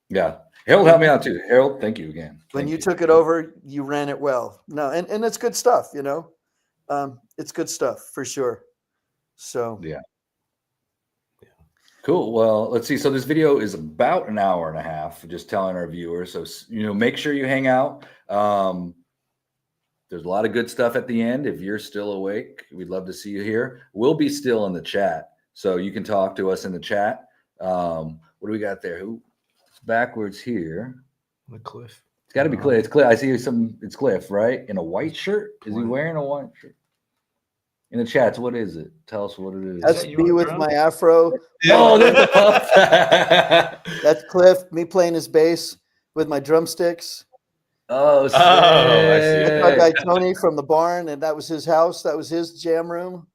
Speaker 5: Yeah. Harold helped me out too. Harold, thank you again.
Speaker 7: When you took it over, you ran it well. No, and it's good stuff, it's good stuff for sure. So
Speaker 5: yeah. Cool. Well, let's see. So this video is about an hour and a half, just telling our viewers. So, make sure you hang out. There's a lot of good stuff at the end. If you're still awake, we'd love to see you here. We'll be still in the chat, so you can talk to us in the chat. What do we got there? Who's backwards here?
Speaker 6: The Cliff.
Speaker 5: It's got to be Cliff. It's Cliff. I see it's Cliff, right? In a white shirt. Is he wearing a white shirt? In the chats, what is it? Tell us what it is.
Speaker 7: That's me with my afro.
Speaker 5: Oh,
Speaker 7: that's Cliff. Me playing his bass with my drumsticks.
Speaker 5: Oh, sick.
Speaker 6: I see.
Speaker 7: That's my guy Tony from the barn, and that was his house. That was his jam room.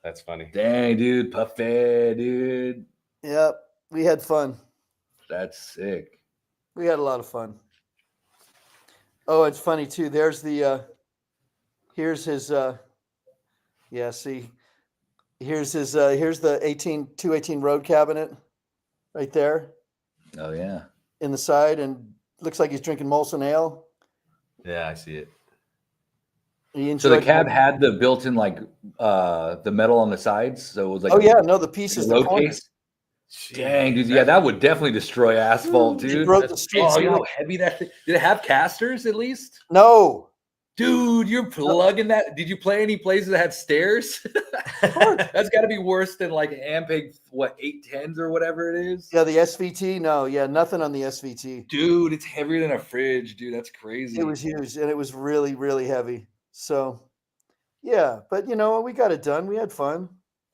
Speaker 6: That's funny.
Speaker 5: Dang, dude, Puffy, dude.
Speaker 7: Yep, we had fun.
Speaker 5: That's sick.
Speaker 7: We had a lot of fun. Oh, it's funny too. There's the here's his see. Here's his here's the 218 road cabinet right there.
Speaker 5: Oh yeah.
Speaker 7: In the side, and looks like he's drinking Molson Ale.
Speaker 6: Yeah, I see it.
Speaker 5: So the cab had the built-in the metal on the sides, so it was like
Speaker 7: the pieces,
Speaker 5: the case. Dang, dude, yeah, that would definitely destroy asphalt, dude.
Speaker 7: Broke the streets.
Speaker 5: Oh, you know how heavy that thing? Did it have casters at least?
Speaker 7: No.
Speaker 5: Dude, you're plugging that. Did you play any places that had stairs? That's got to be worse than like Ampeg, 810s or whatever it is.
Speaker 7: Yeah, the SVT. No, nothing on the SVT.
Speaker 5: Dude, it's heavier than a fridge, dude. That's crazy.
Speaker 7: It was huge, and it was really, really heavy. So, yeah, but we got it done. We had fun.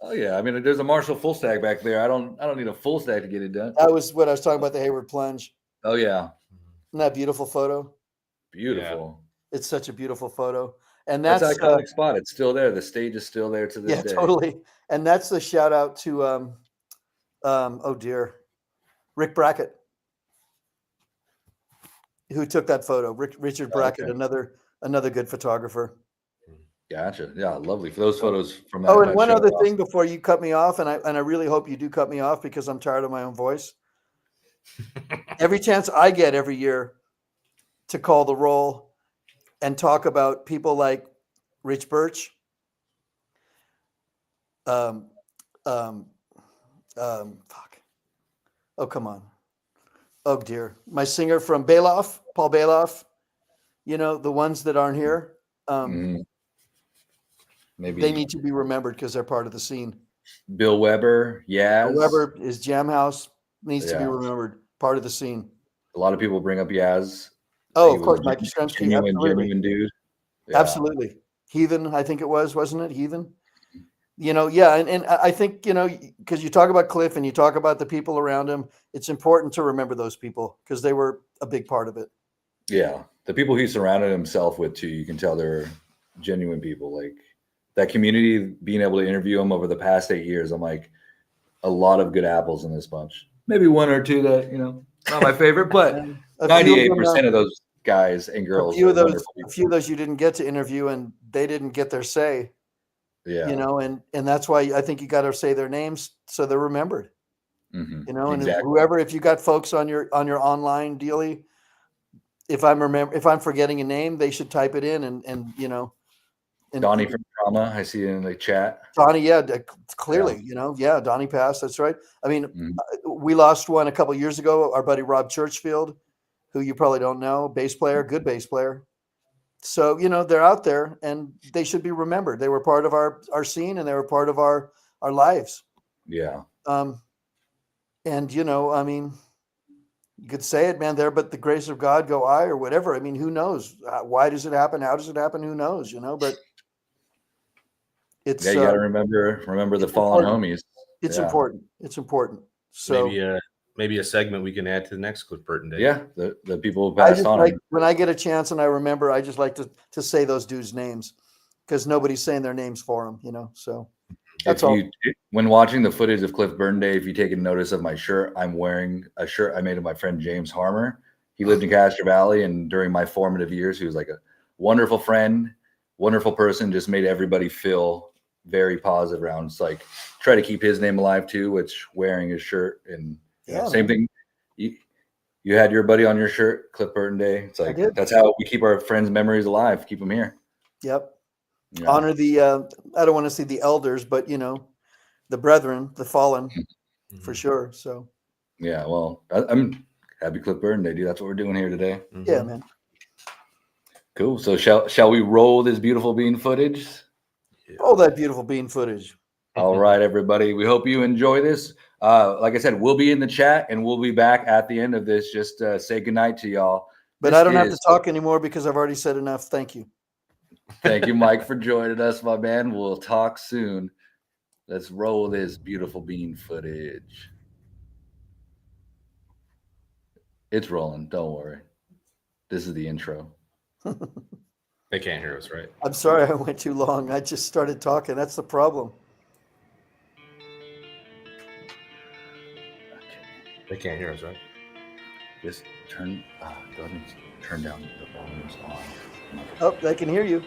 Speaker 5: Oh yeah, I mean, there's a Marshall full stack back there. I don't need a full stack to get it done.
Speaker 7: That was what I was talking about, the Hayward plunge.
Speaker 5: Oh yeah,
Speaker 7: Isn't that a beautiful photo?
Speaker 5: beautiful.
Speaker 7: It's such a beautiful photo. And
Speaker 5: That's
Speaker 7: that's
Speaker 5: an iconic spot. It's still there. The stage is still there to this
Speaker 7: yeah,
Speaker 5: day.
Speaker 7: totally. And that's the shout out to oh dear, Rick Brackett, who took that photo. Richard Brackett,
Speaker 5: Okay.
Speaker 7: another good photographer.
Speaker 5: Gotcha. Yeah, lovely for those photos from that.
Speaker 7: Oh, and
Speaker 5: that
Speaker 7: one
Speaker 5: show
Speaker 7: other
Speaker 5: are
Speaker 7: thing
Speaker 5: awesome.
Speaker 7: before you cut me off, and I really hope you do cut me off because I'm tired of my own voice. Every chance I get every year to call the roll and talk about people like Rich Birch, fuck. Oh, come on. Oh dear. My singer from Bailoff, Paul Bailoff, the ones that aren't here,
Speaker 5: Mhm. Maybe
Speaker 7: they need to be remembered because they're part of the scene.
Speaker 5: Bill Weber, Yaz.
Speaker 7: Weber is Jam House, needs to be
Speaker 5: Yeah.
Speaker 7: remembered, part of the scene.
Speaker 5: A lot of people bring up Yaz.
Speaker 7: Oh,
Speaker 5: He
Speaker 7: of
Speaker 5: was
Speaker 7: course,
Speaker 5: a
Speaker 7: Mike Yastrzemski, absolutely.
Speaker 5: genuine dude. Yeah.
Speaker 7: Absolutely. Heathen, I think it was, wasn't it? Heathen. Yeah, and I think, because you talk about Cliff and you talk about the people around him, it's important to remember those people because they were a big part of it.
Speaker 5: Yeah. The people he surrounded himself with too, you can tell they're genuine people. Like that community, being able to interview them over the past 8 years, I'm like, a lot of good apples in this bunch. Maybe one or two that, not my favorite, but
Speaker 7: A few of
Speaker 5: 98% of those guys and
Speaker 7: a
Speaker 5: girls
Speaker 7: few
Speaker 5: are
Speaker 7: of those,
Speaker 5: wonderful
Speaker 7: a
Speaker 5: people.
Speaker 7: few of those you didn't get to interview and they didn't get their say,
Speaker 5: Yeah.
Speaker 7: and that's why I think you got to say their names so they're remembered.
Speaker 5: Mhm.
Speaker 7: And
Speaker 5: Exactly.
Speaker 7: if you got folks on your online dealie, if I'm forgetting a name, they should type it in and
Speaker 5: Donnie from Trauma, I see it in the chat.
Speaker 7: Donnie, yeah, clearly, yeah, Donnie passed. That's right. I mean,
Speaker 5: Mhm.
Speaker 7: we lost one a couple of years ago. Our buddy Rob Churchfield, who you probably don't know, bass player, good bass player. So they're out there and they should be remembered. They were part of our scene and they were part of our lives.
Speaker 5: Yeah.
Speaker 7: And I mean, you could say it, man. There, but the grace of God go I, or whatever. I mean, who knows? Why does it happen? How does it happen? Who knows? But it's
Speaker 5: Yeah, you got to remember the
Speaker 7: it's
Speaker 5: fallen
Speaker 7: important.
Speaker 5: homies.
Speaker 7: It's
Speaker 5: Yeah.
Speaker 7: important. It's important. So
Speaker 6: Maybe a segment we can add to the next Cliff Burton Day.
Speaker 5: Yeah, the people who
Speaker 7: I
Speaker 5: passed
Speaker 7: just
Speaker 5: on.
Speaker 7: like when I get a chance and I remember, I just like to say those dudes' names because nobody's saying their names for them. So that's all.
Speaker 5: When watching the footage of Cliff Burton Day, if you take a notice of my shirt, I'm wearing a shirt I made of my friend James Harmer. He lived in Castro Valley, and during my formative years, he was like a wonderful friend, wonderful person. Just made everybody feel very positive around. It's like try to keep his name alive too, which wearing his shirt and same thing. You had your buddy on your shirt, Cliff Burton Day. It's like that's how we keep our friends' memories alive. Keep them here.
Speaker 7: Yep.
Speaker 5: Yeah.
Speaker 7: Honor the I don't want to say the elders, but the brethren, the fallen, for sure. So
Speaker 5: yeah, well, I'm happy Cliff Burton Day, dude. That's what we're doing here today.
Speaker 7: Yeah, man.
Speaker 5: Cool. So shall we roll this beautiful bean footage?
Speaker 7: All that beautiful bean footage.
Speaker 5: All right, everybody. We hope you enjoy this. Like I said, we'll be in the chat and we'll be back at the end of this. Just say goodnight to y'all.
Speaker 7: But I don't have to talk anymore because I've already said enough. Thank you.
Speaker 5: Thank you, Mike, for joining us, my man. We'll talk soon. Let's roll this beautiful bean footage. It's rolling. Don't worry. This is the intro.
Speaker 6: They can't hear us, right?
Speaker 7: I'm sorry I went too long. I just started talking. That's the problem.
Speaker 6: They can't hear us, right?
Speaker 5: Just turn down the volumes on.
Speaker 7: Oh, they can hear you.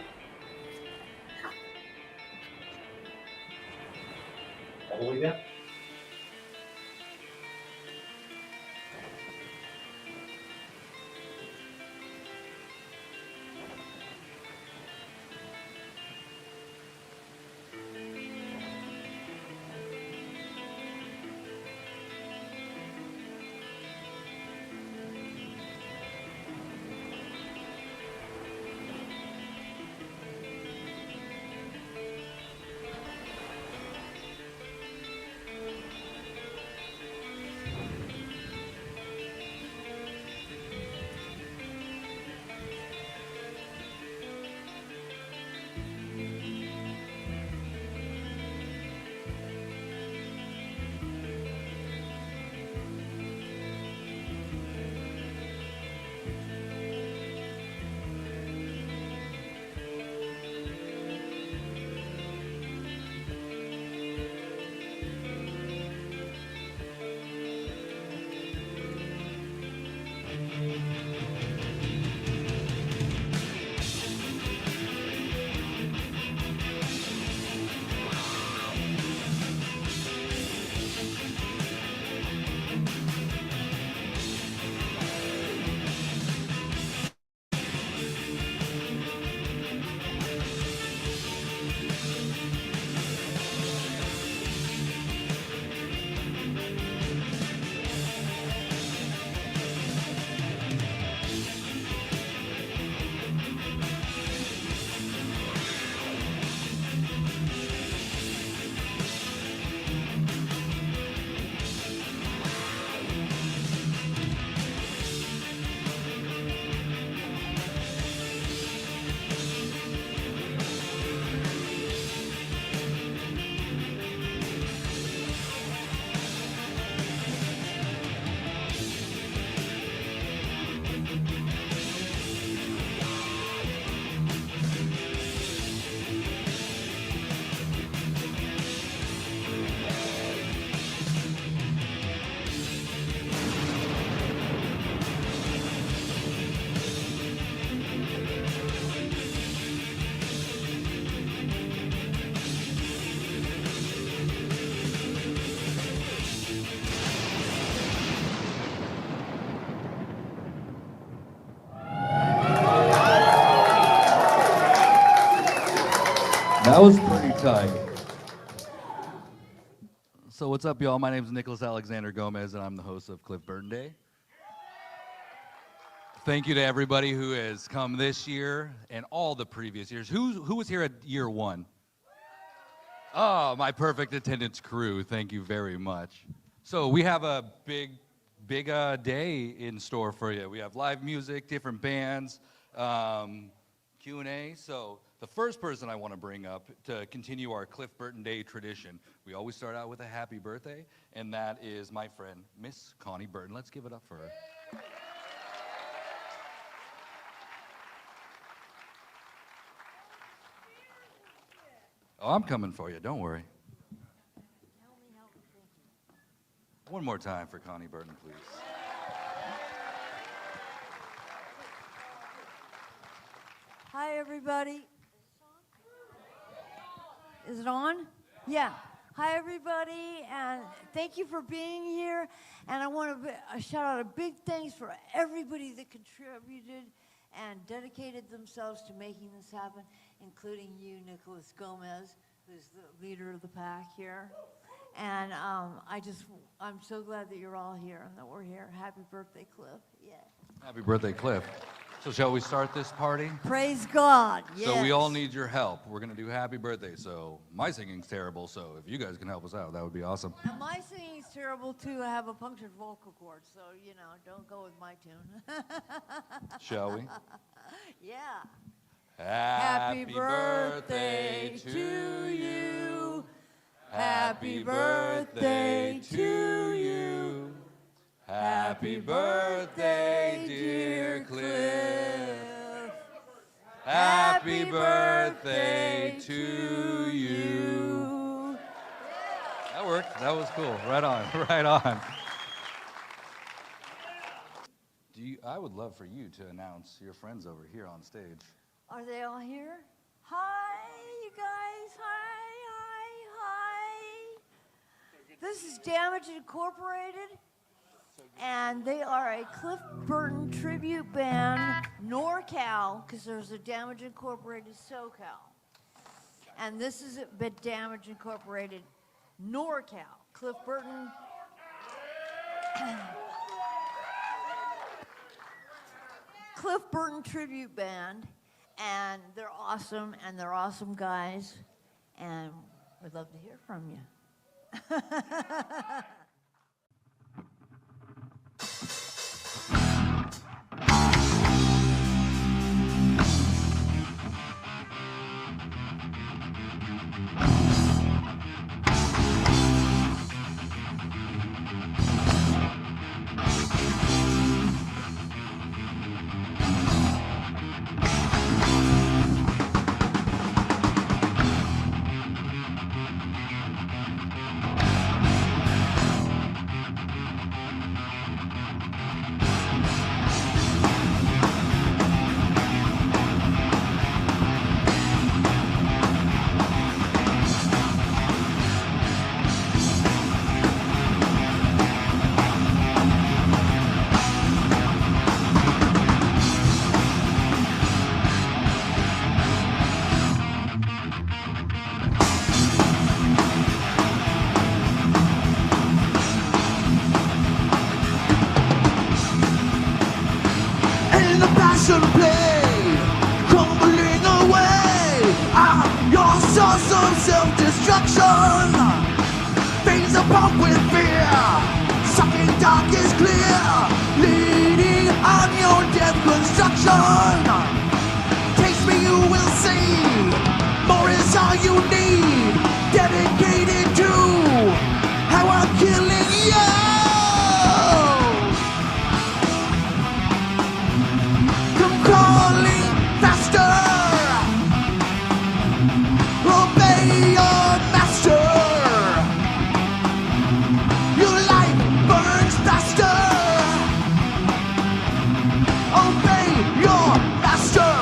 Speaker 6: All the way down.
Speaker 8: That was pretty tight.
Speaker 9: So what's up, y'all? My name is Nicholas Alexander Gomez, and I'm the host of Cliff Burton Day. Thank you to everybody who has come this year and all the previous years. Who was here at year one? Oh, my perfect attendance crew. Thank you very much. So we have a big day in store for you. We have live music, different bands, Q&A. So the first person I want to bring up to continue our Cliff Burton Day tradition, we always start out with a happy birthday, and that is my friend, Miss Connie Burton. Let's give it up for her. Oh, I'm coming for you. Don't worry. One more time for Connie Burton, please.
Speaker 10: Hi, everybody. Is it on? Yeah. Hi, everybody, and thank you for being here. And I want to shout out a big thanks for everybody that contributed and dedicated themselves to making this happen, including you, Nicholas Gomez, who's the leader of the pack here. And I'm so glad that you're all here and that we're here. Happy birthday, Cliff. Yeah.
Speaker 9: Happy birthday, Cliff. So shall we start this party?
Speaker 10: Praise God. Yes.
Speaker 9: So we all need your help. We're going to do happy birthday. So my singing's terrible, so if you guys can help us out, that would be awesome.
Speaker 10: And my singing's terrible, too. I have a punctured vocal cord, so, don't go with my tune.
Speaker 9: Shall we?
Speaker 10: Yeah.
Speaker 9: Happy birthday to you. Happy birthday to you. Happy birthday, dear Cliff. Happy birthday to you. That worked. That was cool. Right on. Right on. I would love for you to announce your friends over here on stage.
Speaker 10: Are they all here? Hi, you guys. Hi. This is Damage Incorporated, and they are a Cliff Burton tribute band, NorCal, because there's a Damage Incorporated SoCal. And this is a Damage Incorporated NorCal. Cliff Burton. Cliff Burton tribute band, and they're awesome, and they're awesome guys, and we'd love to hear from you.
Speaker 2: Self-destruction fades apart with fear. Something dark is clear, leading on your death construction. Taste me, you will see. More is all you need. Dedicated to how I'm killing you. Come crawling faster. Obey your master. Your life burns faster. Obey your master.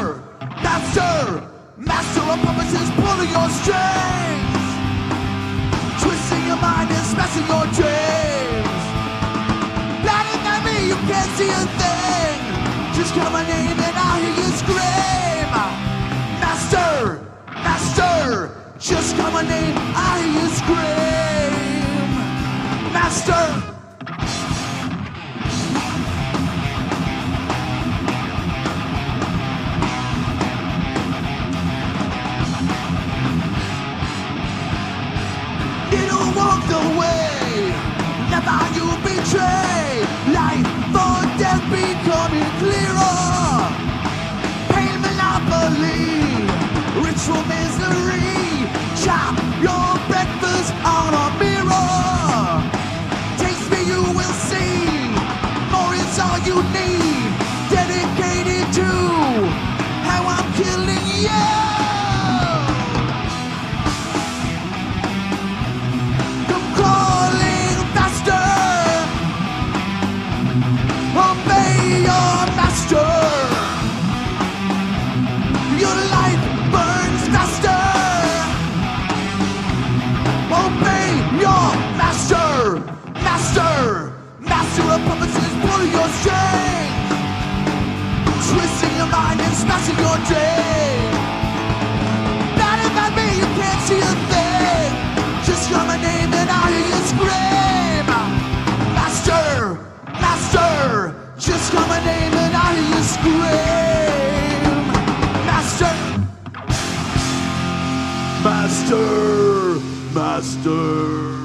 Speaker 2: Master of purposes pulling your strings, twisting your mind and smashing your dreams. Blinded by me, you can't see a thing. Just call my name and I'll hear you scream. Master, Just call my name, I hear you scream. Master. It'll walk the way, never you betray. Life or death becoming clearer. Pain monopoly, ritual misery. Chop your breakfast on a mirror. Taste me, you will see. More is all you need. Dedicated to how I'm killing you. Come crawling faster. Obey your master. Your life burns faster. Obey your master. Master. Master of puppets is pulling your strings. Twisting your mind and smashing your day. Not about me, you can't see a thing. Just call my name and I hear you scream. Master. Master. Just call my name and I hear you scream. Master. Master. Master.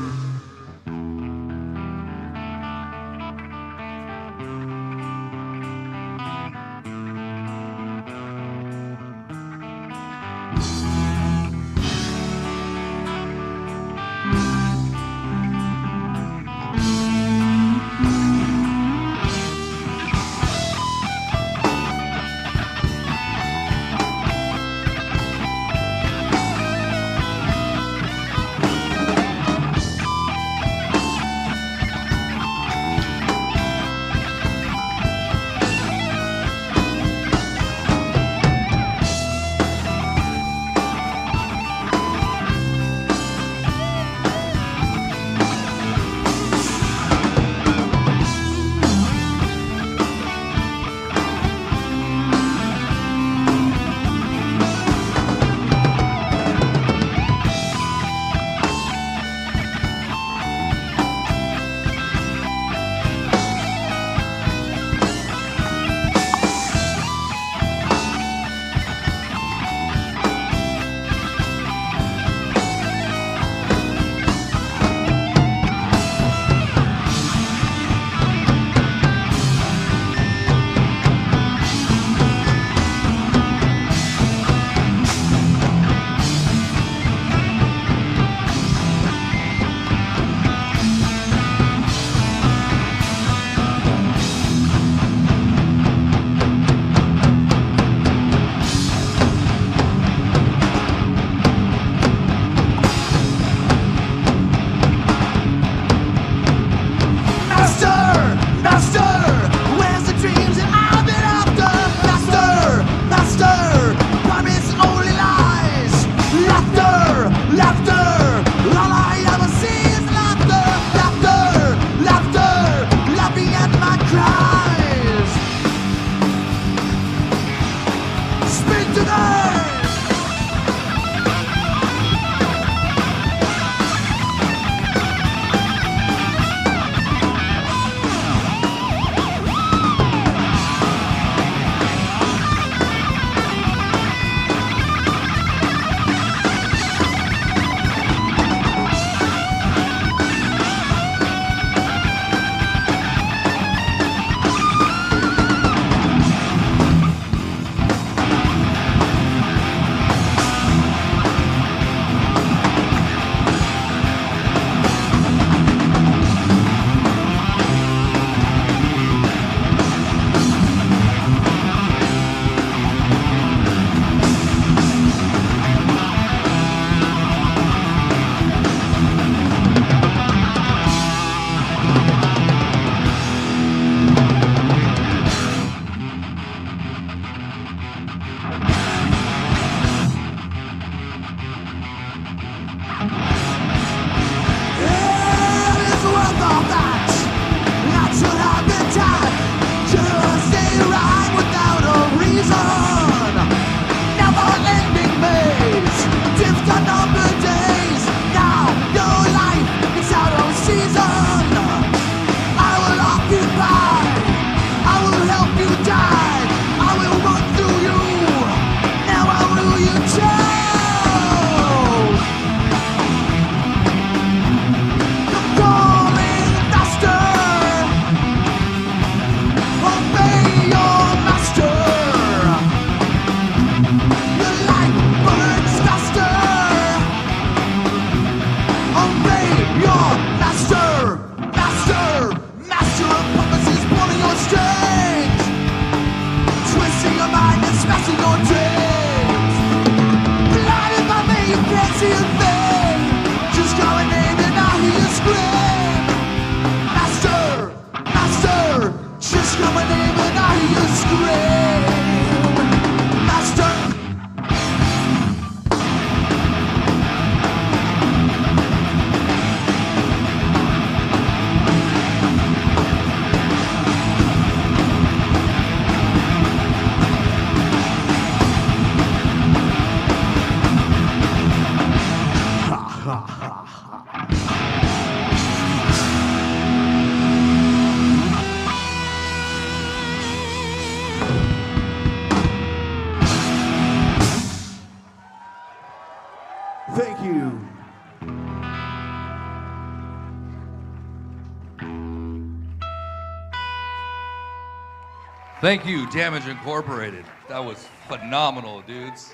Speaker 9: Thank you, Damage Incorporated. That was phenomenal, dudes.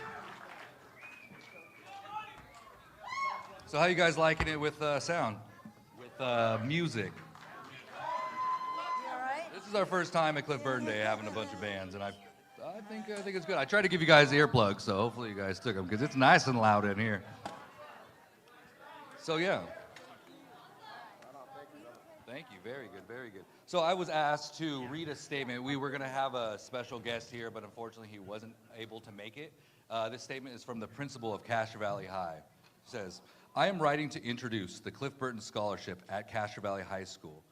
Speaker 9: So how you guys liking it with sound? With music?
Speaker 10: You all right?
Speaker 9: This is our first time at Cliff Burton Day having a bunch of bands, and I think it's good. I tried to give you guys earplugs, so hopefully you guys took them, because it's nice and loud in here. So yeah. Thank you. Very good. Very good. So I was asked to read a statement. We were going to have a special guest here, but unfortunately he wasn't able to make it. This statement is from the principal of Castro Valley High. It says, I am writing to introduce the Cliff Burton Scholarship at Castro Valley High School,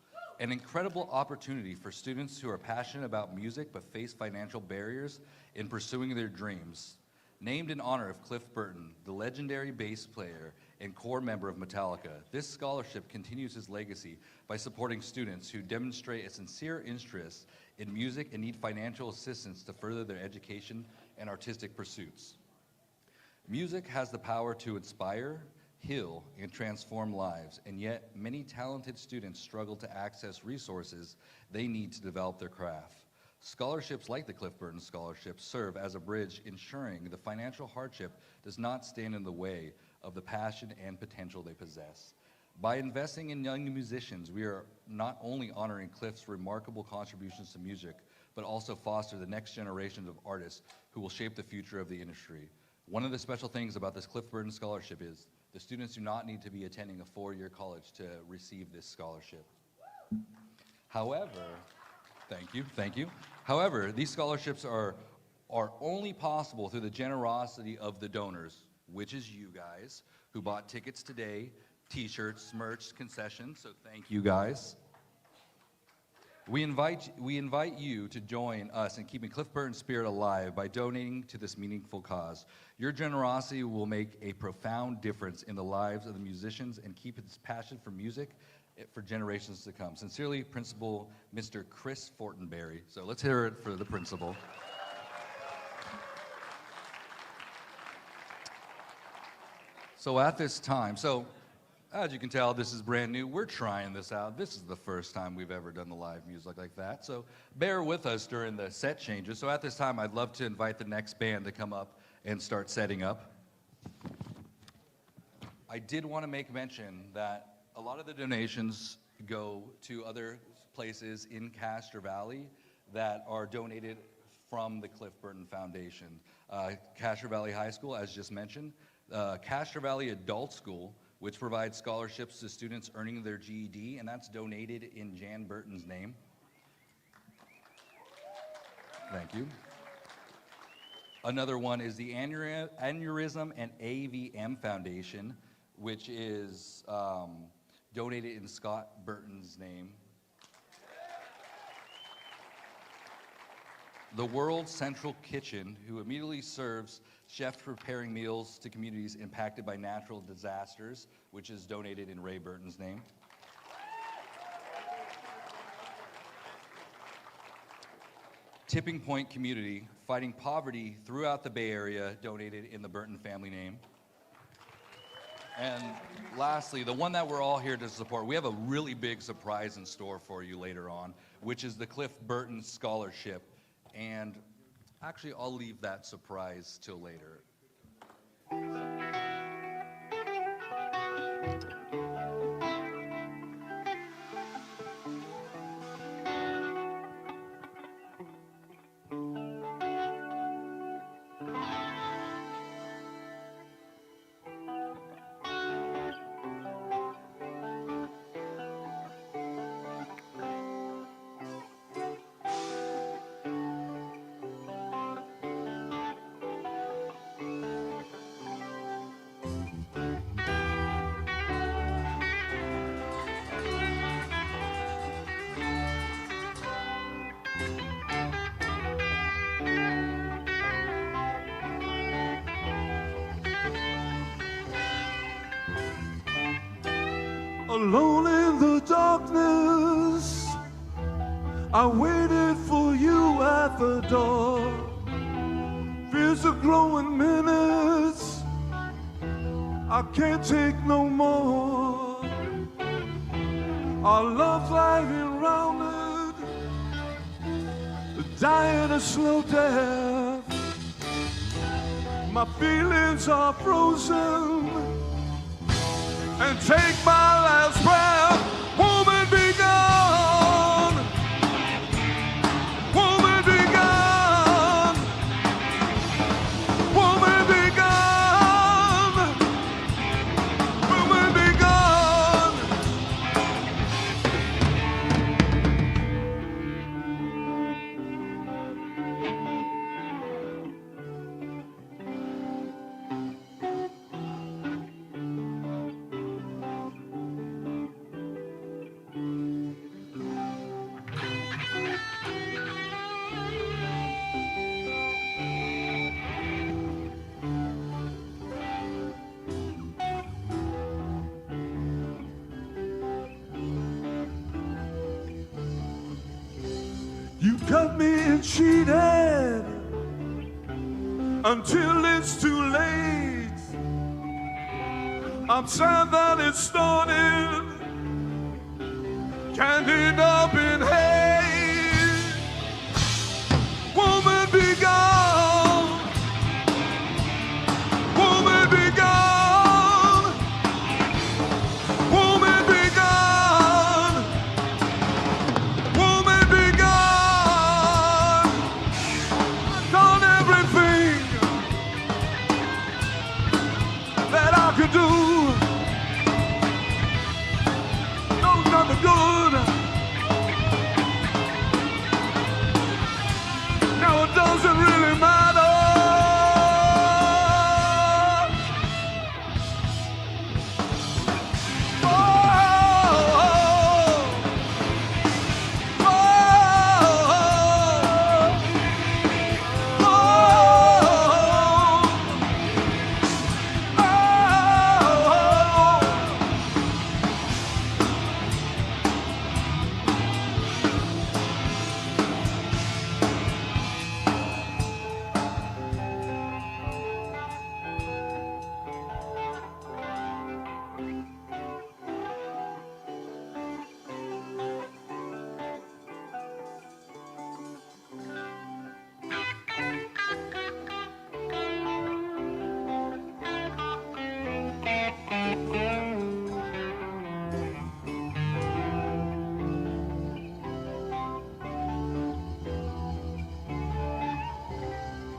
Speaker 9: an incredible opportunity for students who are passionate about music but face financial barriers in pursuing their dreams. Named in honor of Cliff Burton, the legendary bass player and core member of Metallica, this scholarship continues his legacy by supporting students who demonstrate a sincere interest in music and need financial assistance to further their education and artistic pursuits. Music has the power to inspire, heal, and transform lives, and yet many talented students struggle to access resources they need to develop their craft. Scholarships like the Cliff Burton Scholarship serve as a bridge, ensuring the financial hardship does not stand in the way of the passion and potential they possess. By investing in young musicians, we are not only honoring Cliff's remarkable contributions to music, but also foster the next generation of artists who will shape the future of the industry. One of the special things about this Cliff Burton Scholarship is the students do not need to be attending a four-year college to receive this scholarship. However, thank you. However, these scholarships are only possible through the generosity of the donors, which is you guys, who bought tickets today, t-shirts, merch, concessions, so thank you guys. We invite you to join us in keeping Cliff Burton's spirit alive by donating to this meaningful cause. Your generosity will make a profound difference in the lives of the musicians and keep his passion for music for generations to come. Sincerely, Principal Mr. Chris Fortenberry. So let's hear it for the principal. So at this time, as you can tell, this is brand new. We're trying this out. This is the first time we've ever done the live music like that. So bear with us during the set changes. So at this time, I'd love to invite the next band to come up and start setting up. I did want to make mention that a lot of the donations go to other places in Castro Valley that are donated from the Cliff Burton Foundation. Castro Valley High School, as just mentioned, Castro Valley Adult School, which provides scholarships to students earning their GED, and that's donated in Jan Burton's name. Thank you. Another one is the Aneurysm and AVM Foundation, which is donated in Scott Burton's name. The World Central Kitchen, who immediately serves chefs preparing meals to communities impacted by natural disasters, which is donated in Ray Burton's name. Tipping Point Community, fighting poverty throughout the Bay Area, donated in the Burton family name. And lastly, the one that we're all here to support, we have a really big surprise in store for you later on, which is the Cliff Burton Scholarship. And actually, I'll leave that surprise till later.
Speaker 2: Alone in the darkness, I waited for you at the door. Fears are growing minutes, I can't take no more. Our love's lying rounded, dying a slow death. My feelings are frozen, and take my last breath. Woman, be gone. Woman, be gone. Woman, be gone. Woman, be gone. You cut me and cheated until it's too late. I'm sad that it started, can't end up in hate. Woman, be gone. Woman, be gone. Woman, be gone. Woman, be gone. I've done everything that I could do. No, nothing good. Now it doesn't really matter. Oh, oh,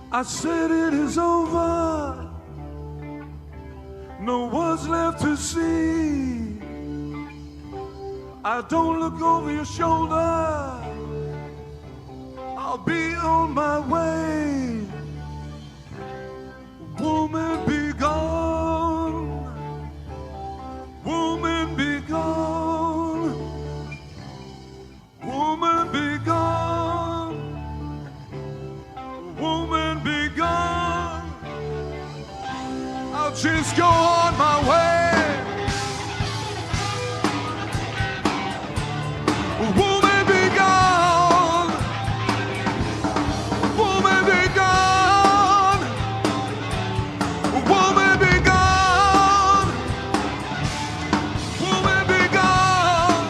Speaker 2: I said it is over. No one's left to see. I don't look over your shoulder. I'll be on my way. Woman, be gone. Woman, be gone. Woman, be gone. Woman, be gone. I'll just go on my way. Woman, be gone. Woman, be gone. Woman, be gone. Woman, be gone.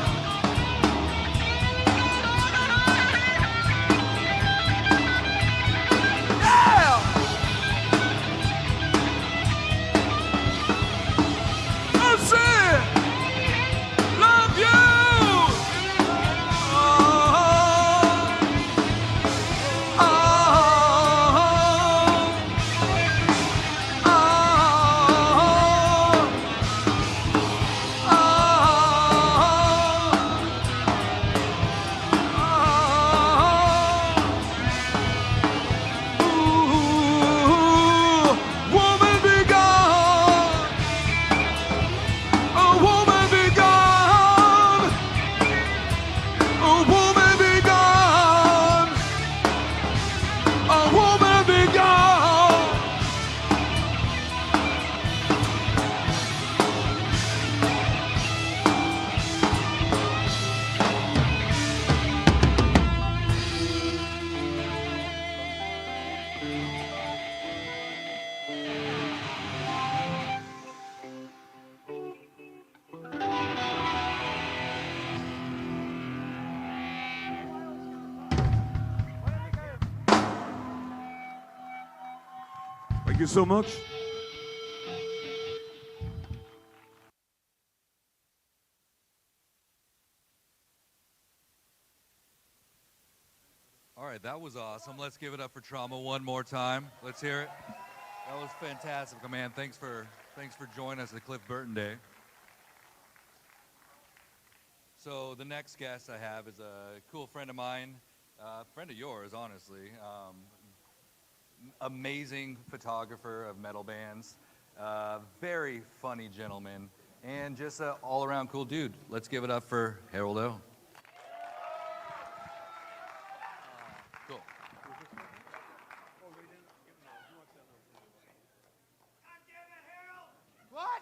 Speaker 2: Yeah! That's it. Love you.
Speaker 8: Thank you so much.
Speaker 9: All right, that was awesome. Let's give it up for Trauma one more time. Let's hear it. That was fantastic, man. Thanks for joining us at Cliff Burton Day. So the next guest I have is a cool friend of mine, friend of yours, honestly. Amazing photographer of metal bands, very funny gentleman, and just an all-around cool dude. Let's give it up for Harold O. Cool.
Speaker 11: What?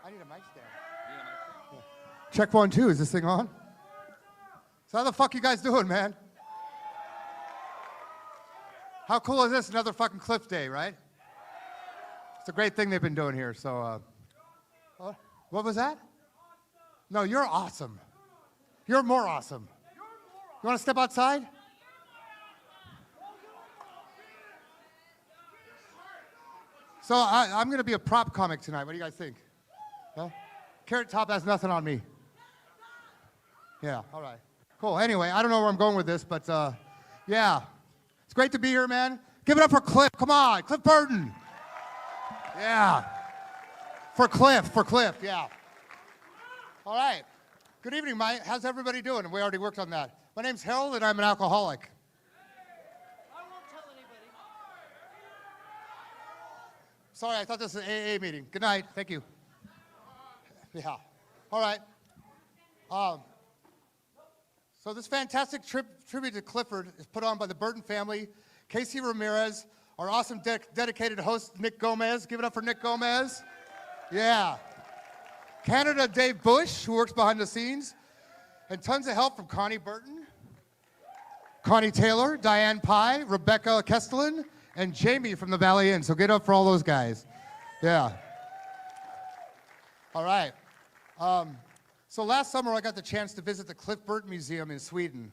Speaker 11: I need a mic stand. Check 1, 2. Is this thing on? So how the fuck you guys doing, man? How cool is this? Another fucking Cliff Day, right? It's a great thing they've been doing here. So, what was that? No, you're awesome. You're more awesome. You want to step outside? So I'm going to be a prop comic tonight. What do you guys think? Huh? Carrot Top has nothing on me. Yeah, all right. Cool. Anyway, I don't know where I'm going with this, but yeah. It's great to be here, man. Give it up for Cliff. Come on, Cliff Burton. Yeah. For Cliff, yeah. All right. Good evening, Mike. How's everybody doing? We already worked on that. My name's Harold, and I'm an alcoholic.
Speaker 10: I won't tell anybody.
Speaker 11: Sorry, I thought this was an AA meeting. Good night. Thank you. Yeah. All right. So this fantastic tribute to Clifford is put on by the Burton family, Casey Ramirez, our awesome dedicated host, Nick Gomez. Give it up for Nick Gomez. Yeah. Canada Dave Bush, who works behind the scenes, and tons of help from Connie Burton, Connie Taylor, Diane Pye, Rebecca Kestelin, and Jamie from the Valley Inn. So get up for all those guys. Yeah. All right. So last summer, I got the chance to visit the Cliff Burton Museum in Sweden,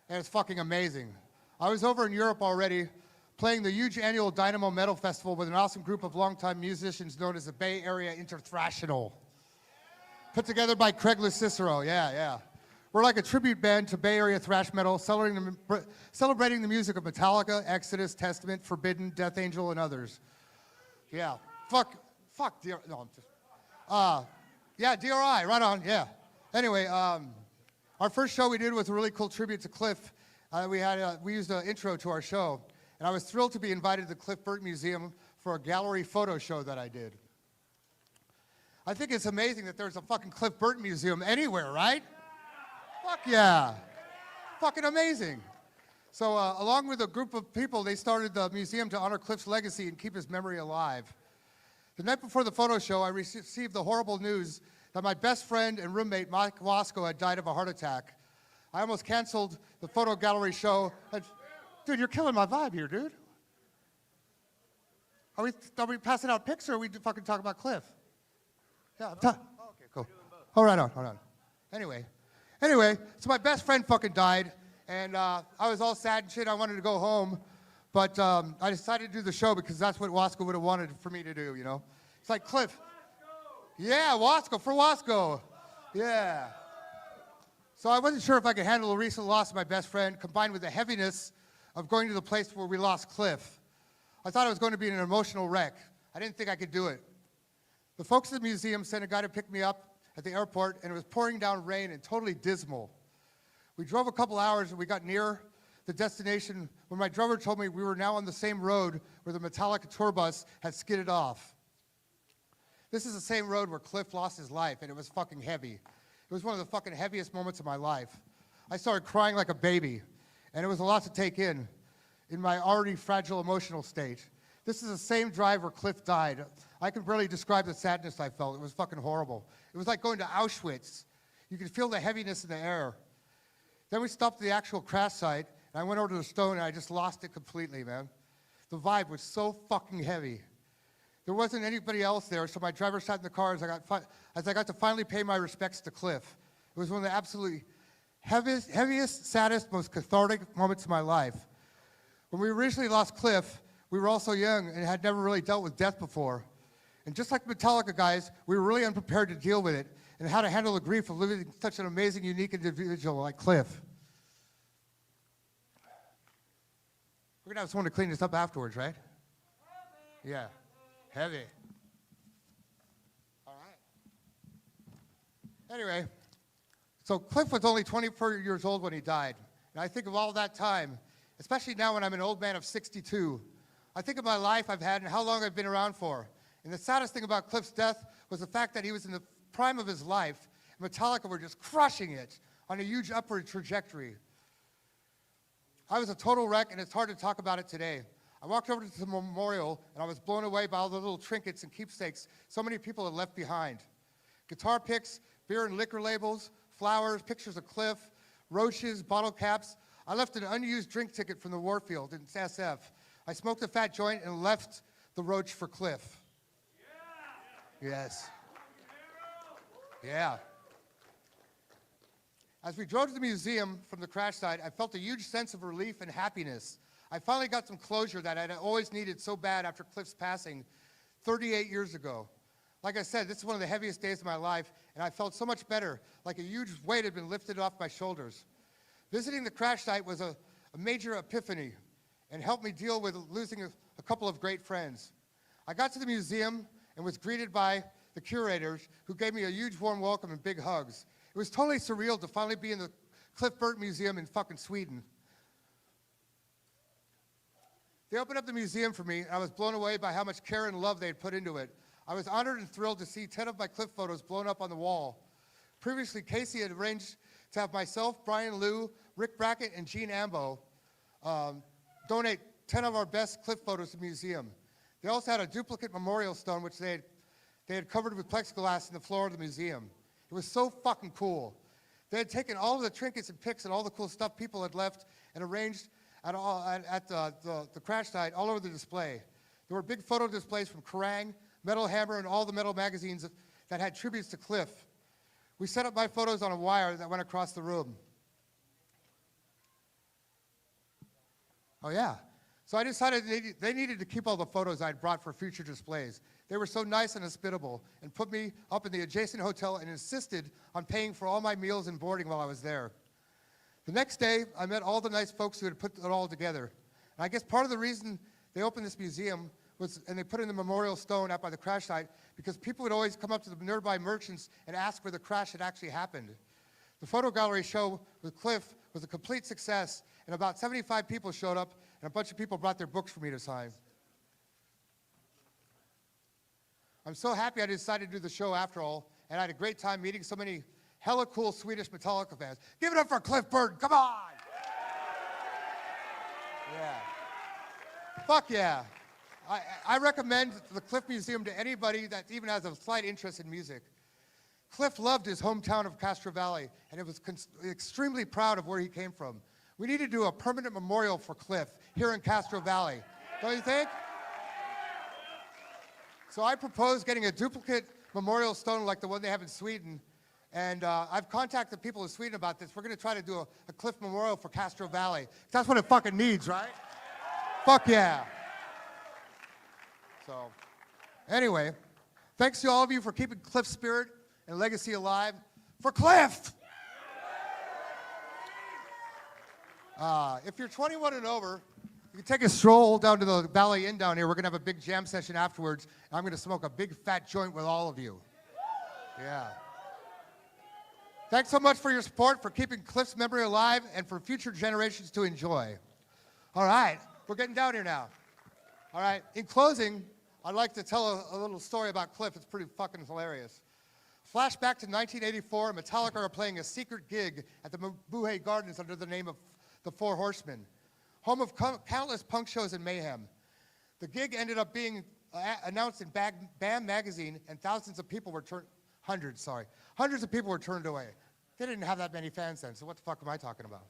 Speaker 11: and it's fucking amazing. I was over in Europe already, playing the huge annual Dynamo Metal Festival with an awesome group of longtime musicians known as the Bay Area Interthrashional, put together by Craig Cicero. Yeah. We're like a tribute band to Bay Area thrash metal, celebrating the music of Metallica, Exodus, Testament, Forbidden, Death Angel, and others. Yeah. Fuck, dear. No, I'm just. Yeah, DRI, right on, yeah. Anyway, our first show we did was a really cool tribute to Cliff. We used an intro to our show, and I was thrilled to be invited to the Cliff Burton Museum for a gallery photo show that I did. I think it's amazing that there's a fucking Cliff Burton Museum anywhere, right? Fuck yeah. Fucking amazing. So along with a group of people, they started the museum to honor Cliff's legacy and keep his memory alive. The night before the photo show, I received the horrible news that my best friend and roommate, Mike Wasco, had died of a heart attack. I almost canceled the photo gallery show. Dude, you're killing my vibe here, dude. Are we passing out pics, or are we fucking talking about Cliff? Yeah, okay, cool. Oh, right on. Anyway, so my best friend fucking died, and I was all sad and shit. I wanted to go home. But I decided to do the show because that's what Wasco would have wanted for me to do, you know? It's like, Cliff. Yeah, Wasco, for Wasco. Yeah. So I wasn't sure if I could handle the recent loss of my best friend combined with the heaviness of going to the place where we lost Cliff. I thought it was going to be an emotional wreck. I didn't think I could do it. The folks at the museum sent a guy to pick me up at the airport, and it was pouring down rain and totally dismal. We drove a couple hours, and we got near the destination when my drummer told me we were now on the same road where the Metallica tour bus had skidded off. This is the same road where Cliff lost his life, and it was fucking heavy. It was one of the fucking heaviest moments of my life. I started crying like a baby, and it was a lot to take in my already fragile emotional state. This is the same drive where Cliff died. I can barely describe the sadness I felt. It was fucking horrible. It was like going to Auschwitz. You could feel the heaviness in the air. Then we stopped at the actual crash site, and I went over to the stone, and I just lost it completely, man. The vibe was so fucking heavy. There wasn't anybody else there, so my driver sat in the car as I got to finally pay my respects to Cliff. It was one of the absolutely heaviest, saddest, most cathartic moments of my life. When we originally lost Cliff, we were all so young and had never really dealt with death before. And just like the Metallica guys, we were really unprepared to deal with it and how to handle the grief of losing such an amazing, unique individual like Cliff. We're gonna have someone to clean this up afterwards, right? Yeah, heavy. All right. Anyway, so Cliff was only 24 years old when he died. And I think of all that time, especially now when I'm an old man of 62, I think of my life I've had and how long I've been around for. And the saddest thing about Cliff's death was the fact that he was in the prime of his life, and Metallica were just crushing it on a huge upward trajectory. I was a total wreck, and it's hard to talk about it today. I walked over to the memorial, and I was blown away by all the little trinkets and keepsakes so many people had left behind. Guitar picks, beer and liquor labels, flowers, pictures of Cliff, roaches, bottle caps. I left an unused drink ticket from the Warfield in SF. I smoked a fat joint and left the roach for Cliff. Yeah. Yes. Yeah. As we drove to the museum from the crash site, I felt a huge sense of relief and happiness. I finally got some closure that I'd always needed so bad after Cliff's passing 38 years ago. Like I said, this is one of the heaviest days of my life, and I felt so much better, like a huge weight had been lifted off my shoulders. Visiting the crash site was a major epiphany and helped me deal with losing a couple of great friends. I got to the museum and was greeted by the curators, who gave me a huge warm welcome and big hugs. It was totally surreal to finally be in the Cliff Burton Museum in fucking Sweden. They opened up the museum for me, and I was blown away by how much care and love they had put into it. I was honored and thrilled to see 10 of my Cliff photos blown up on the wall. Previously, Casey had arranged to have myself, Brian Liu, Rick Brackett, and Gene Ambo donate 10 of our best Cliff photos to the museum. They also had a duplicate memorial stone, which they had covered with plexiglass in the floor of the museum. It was so fucking cool. They had taken all of the trinkets and pics and all the cool stuff people had left and arranged at the crash site all over the display. There were big photo displays from Kerrang, Metal Hammer, and all the metal magazines that had tributes to Cliff. We set up my photos on a wire that went across the room. Oh yeah. So I decided they needed to keep all the photos I'd brought for future displays. They were so nice and hospitable and put me up in the adjacent hotel and insisted on paying for all my meals and boarding while I was there. The next day, I met all the nice folks who had put it all together. And I guess part of the reason they opened this museum was, and they put in the memorial stone out by the crash site, because people would always come up to the nearby merchants and ask where the crash had actually happened. The photo gallery show with Cliff was a complete success, and about 75 people showed up, and a bunch of people brought their books for me to sign. I'm so happy I decided to do the show after all, and I had a great time meeting so many hella cool Swedish Metallica fans. Give it up for Cliff Burton, come on! Yeah. Fuck yeah. I recommend the Cliff Museum to anybody that even has a slight interest in music. Cliff loved his hometown of Castro Valley, and was extremely proud of where he came from. We need to do a permanent memorial for Cliff here in Castro Valley. Don't you think? So I propose getting a duplicate memorial stone like the one they have in Sweden. And I've contacted people in Sweden about this. We're going to try to do a Cliff memorial for Castro Valley. That's what it fucking needs, right? Fuck yeah. So, anyway, thanks to all of you for keeping Cliff's spirit and legacy alive. For Cliff! If you're 21 and over, you can take a stroll down to the Valley Inn down here. We're going to have a big jam session afterwards. And I'm going to smoke a big fat joint with all of you. Yeah. Thanks so much for your support, for keeping Cliff's memory alive, and for future generations to enjoy. All right, we're getting down here now. All right, in closing, I'd like to tell a little story about Cliff. It's pretty fucking hilarious. Flashback to 1984, Metallica are playing a secret gig at the Mabuhay Gardens under the name of the Four Horsemen, home of countless punk shows and mayhem. The gig ended up being announced in BAM magazine, and hundreds of people were turned away. They didn't have that many fans then, so what the fuck am I talking about?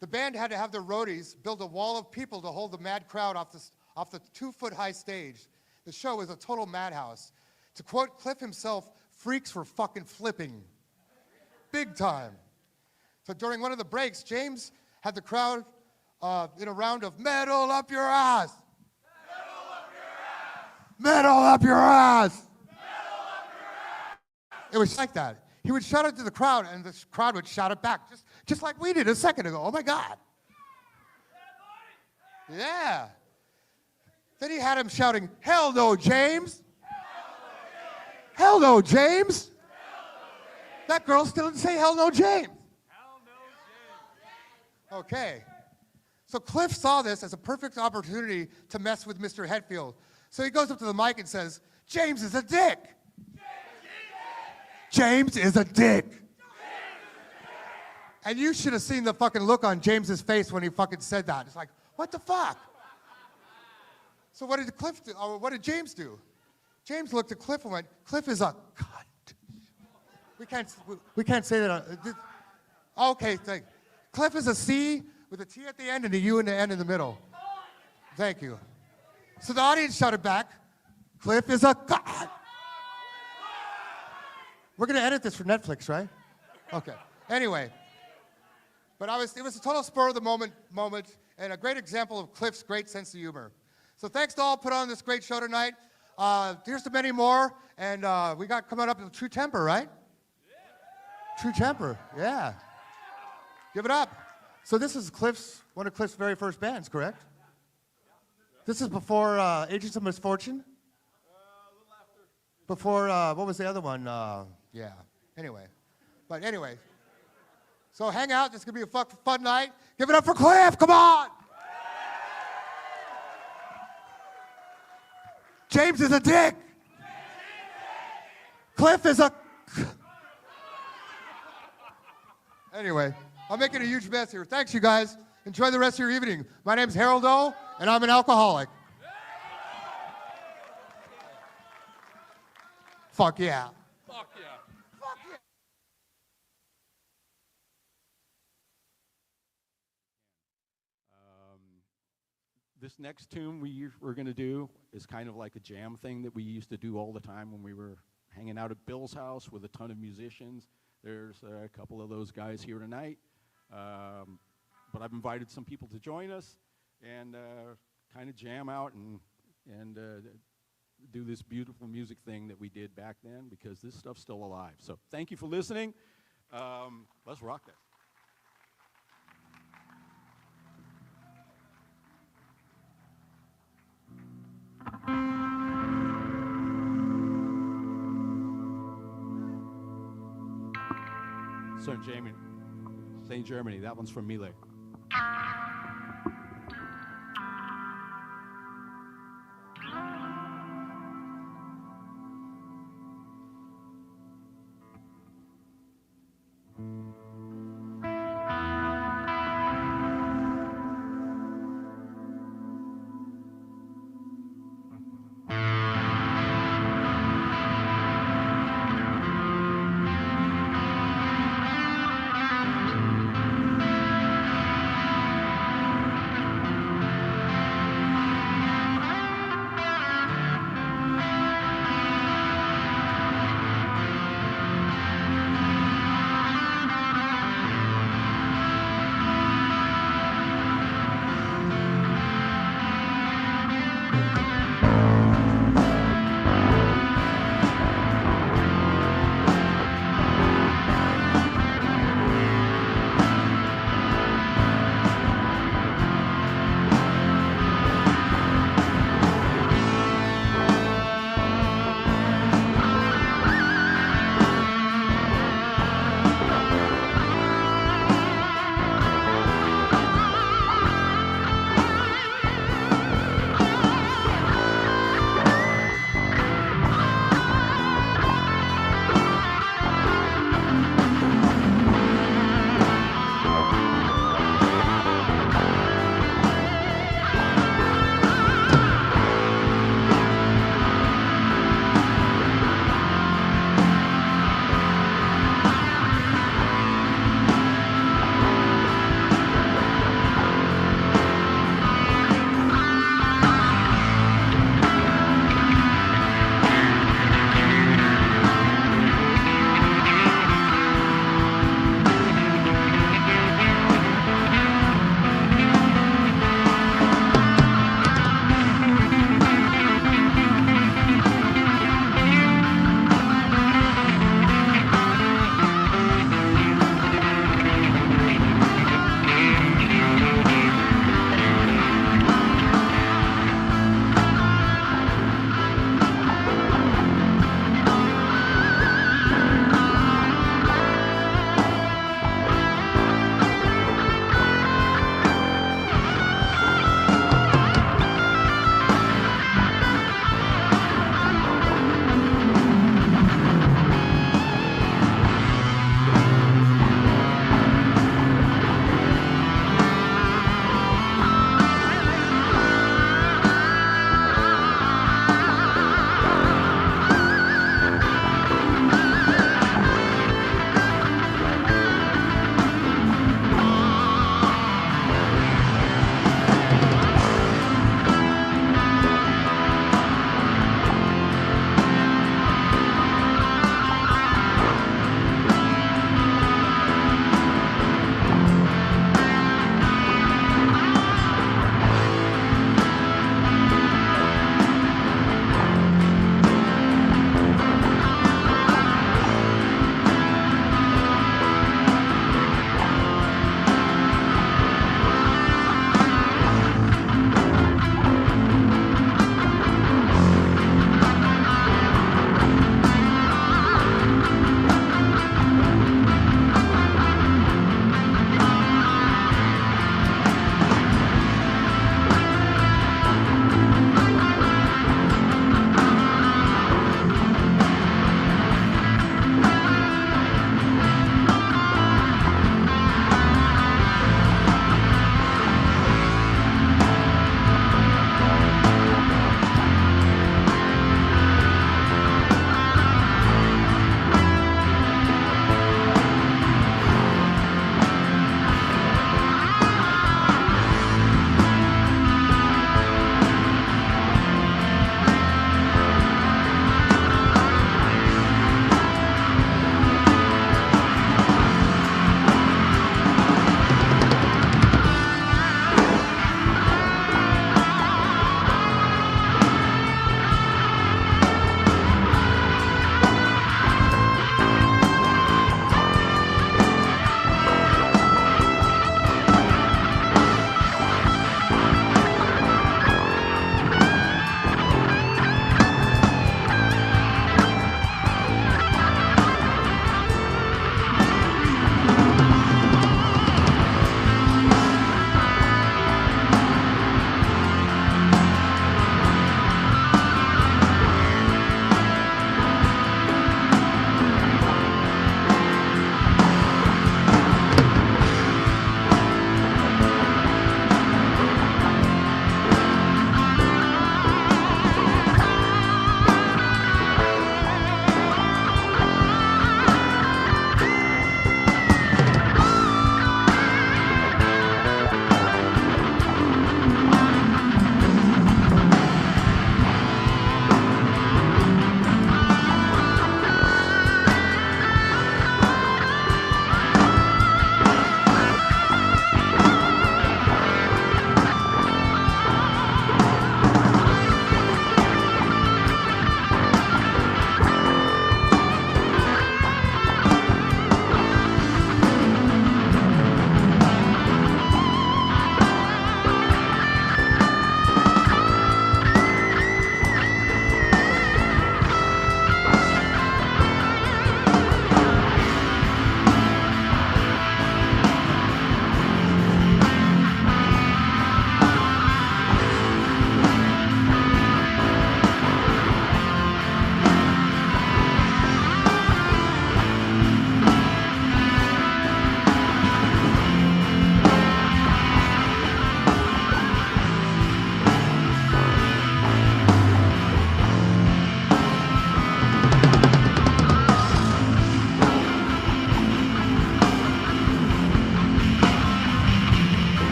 Speaker 11: The band had to have their roadies build a wall of people to hold the mad crowd off the 2-foot-high stage. The show was a total madhouse. To quote Cliff himself, freaks were fucking flipping. Big time. So during one of the breaks, James had the crowd in a round of metal up your ass. Metal up your ass. It was like that. He would shout it to the crowd, and the crowd would shout it back, just like we did a second ago. Oh my God. Yeah. Then he had him shouting, hell no, James. Hell no, James. That girl still didn't say hell no, James. Okay. So Cliff saw this as a perfect opportunity to mess with Mr. Hetfield. So he goes up to the mic and says, James is a dick. James is a dick. And you should have seen the fucking look on James's face when he fucking said that. It's like, what the fuck? So what did Cliff do? Or what did James do? James looked at Cliff and went, Cliff is a cunt. We can't say that. Okay, Cliff is a C with a T at the end and a U and an N in the middle. Thank you. So the audience shouted back, Cliff is a cunt. We're going to edit this for Netflix, right? Okay. Anyway. But it was a total spur of the moment and a great example of Cliff's great sense of humor. So thanks to all put on this great show tonight. Here's to many more. And we got coming up with True Temper, right? Yeah. True Temper, yeah. Give it up. So this is one of Cliff's very first bands, correct? This is before Agents of Misfortune?
Speaker 8: A little after.
Speaker 11: Before, what was the other one? Yeah, anyway. But anyway. So hang out. This is going to be a fun night. Give it up for Cliff. Come on. James is a dick. Cliff is a... Anyway, I'm making a huge mess here. Thanks, you guys. Enjoy the rest of your evening. My name's Harold O, and I'm an alcoholic. Fuck yeah.
Speaker 8: Fuck yeah.
Speaker 11: Fuck yeah.
Speaker 12: This next tune we're going to do is kind of like a jam thing that we used to do all the time when we were hanging out at Bill's house with a ton of musicians. There's a couple of those guys here tonight. But I've invited some people to join us and kind of jam out and do this beautiful music thing that we did back then, because this stuff's still alive. So thank you for listening. Let's rock that. St. Germany. That one's from Miele.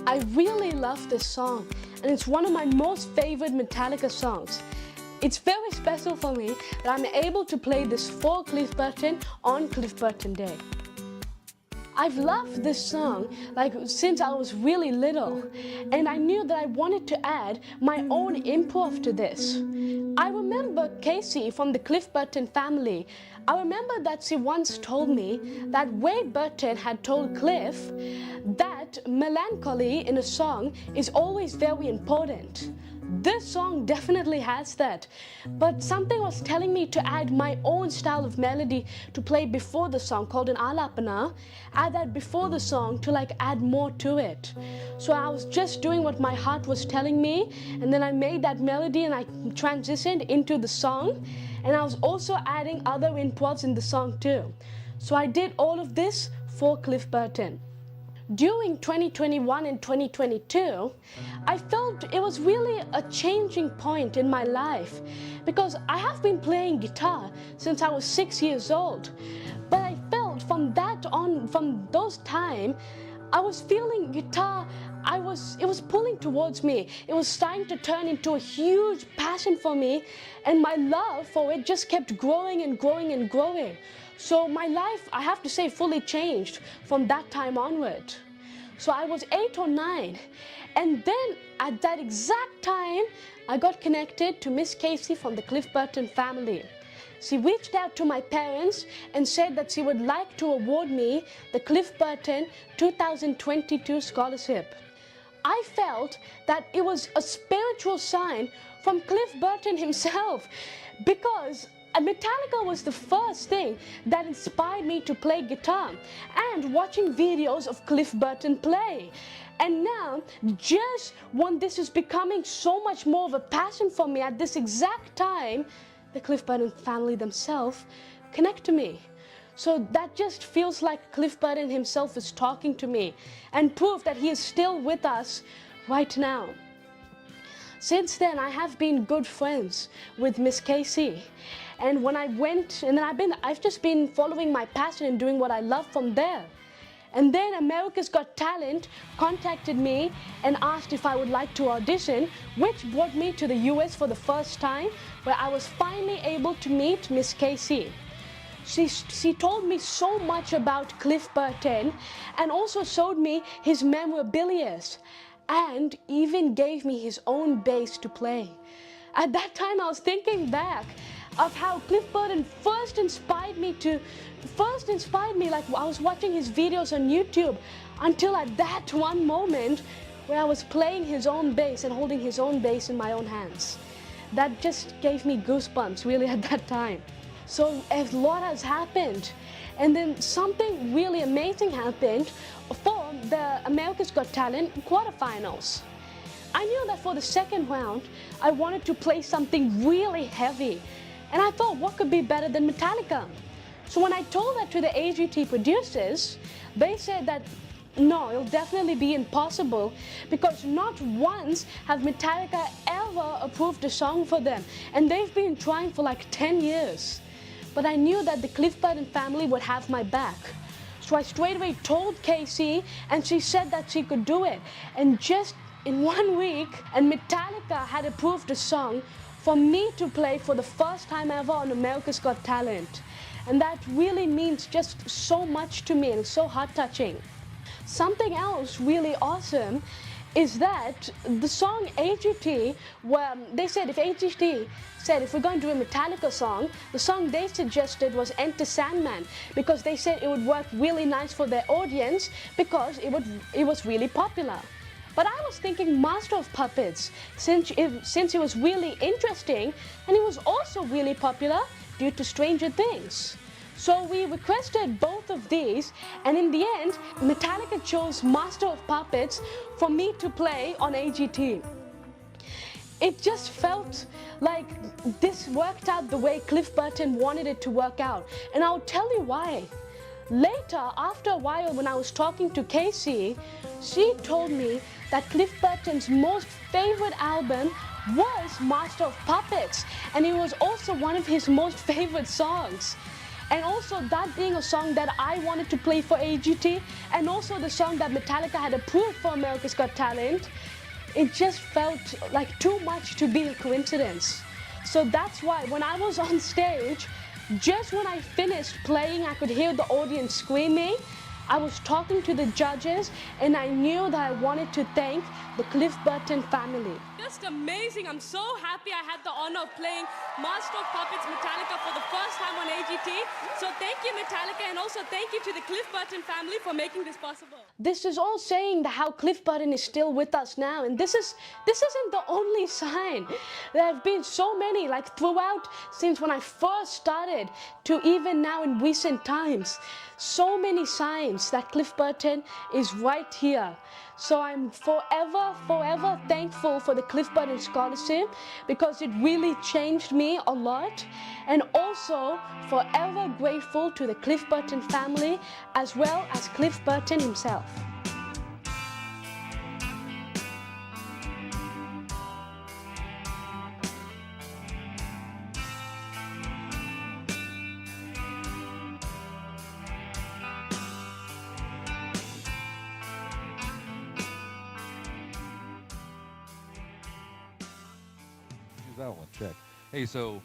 Speaker 13: I really love this song, and it's one of my most favorite Metallica songs. It's very special for me that I'm able to play this for Cliff Burton on Cliff Burton Day. I've loved this song since I was really little, and I knew that I wanted to add my own improv to this. I remember Casey from the Cliff Burton family. I remember that she once told me that Wade Burton had told Cliff that melancholy in a song is always very important. This song definitely has that, but something was telling me to add my own style of melody to play before the song called an alapana, add that before the song to add more to it. So I was just doing what my heart was telling me, and then I made that melody and I transitioned into the song, and I was also adding other improvs in the song too. So I did all of this for Cliff Burton. During 2021 and 2022, I felt it was really a changing point in my life because I have been playing guitar since I was 6 years old. But I felt from those time, I was feeling guitar, it was pulling towards me. It was starting to turn into a huge passion for me, and my love for it just kept growing and growing and growing. So my life, I have to say, fully changed from that time onward. So I was 8 or 9, and then at that exact time, I got connected to Miss Casey from the Cliff Burton family. She reached out to my parents and said that she would like to award me the Cliff Burton 2022 scholarship. I felt that it was a spiritual sign from Cliff Burton himself, because Metallica was the first thing that inspired me to play guitar, and watching videos of Cliff Burton play. And now, just when this is becoming so much more of a passion for me at this exact time, the Cliff Burton family themselves connect to me. So that just feels like Cliff Burton himself is talking to me and proof that he is still with us right now. Since then, I have been good friends with Miss Casey. And when I went, and then I've just been following my passion and doing what I love from there. And then America's Got Talent contacted me and asked if I would like to audition, which brought me to the US for the first time, where I was finally able to meet Miss Casey. She told me so much about Cliff Burton and also showed me his memorabilia and even gave me his own bass to play. At that time, I was thinking back of how Cliff Burton first inspired me like I was watching his videos on YouTube, until at that one moment where I was playing his own bass and holding his own bass in my own hands. That just gave me goosebumps really at that time. So a lot has happened, and then something really amazing happened for the America's Got Talent quarterfinals. I knew that for the second round, I wanted to play something really heavy. And I thought, what could be better than Metallica? So when I told that to the AGT producers, they said that no, it'll definitely be impossible, because not once have Metallica ever approved a song for them. And they've been trying for like 10 years. But I knew that the Cliff Burton family would have my back. So I straight away told Casey, and she said that she could do it. And just in 1 week, and Metallica had approved a song for me to play for the first time ever on America's Got Talent. And that really means just so much to me, and it's so heart-touching. Something else really awesome is that the song AGT, well, they said if AGT said if we're going to do a Metallica song, the song they suggested was Enter Sandman, because they said it would work really nice for their audience because it was really popular. But I was thinking Master of Puppets, since it was really interesting, and it was also really popular due to Stranger Things. So we requested both of these, and in the end, Metallica chose Master of Puppets for me to play on AGT. It just felt like this worked out the way Cliff Burton wanted it to work out, and I'll tell you why. Later, after a while, when I was talking to Casey, she told me that Cliff Burton's most favorite album was Master of Puppets, and it was also one of his most favorite songs. And also that being a song that I wanted to play for AGT, and also the song that Metallica had approved for America's Got Talent, it just felt like too much to be a coincidence. So that's why when I was on stage, just when I finished playing, I could hear the audience screaming. I was talking to the judges, and I knew that I wanted to thank the Cliff Burton family.
Speaker 14: Just amazing. I'm so happy I had the honor of playing Master of Puppets Metallica for the first time on AGT. So thank you, Metallica, and also thank you to the Cliff Burton family for making this possible.
Speaker 13: This is all saying that how Cliff Burton is still with us now, and this isn't the only sign. There have been so many, like throughout, since when I first started to even now in recent times, so many signs that Cliff Burton is right here. So I'm forever thankful for the Cliff Burton Scholarship, because it really changed me a lot, and also forever grateful to the Cliff Burton family as well as Cliff Burton himself.
Speaker 9: That one, check. Hey, so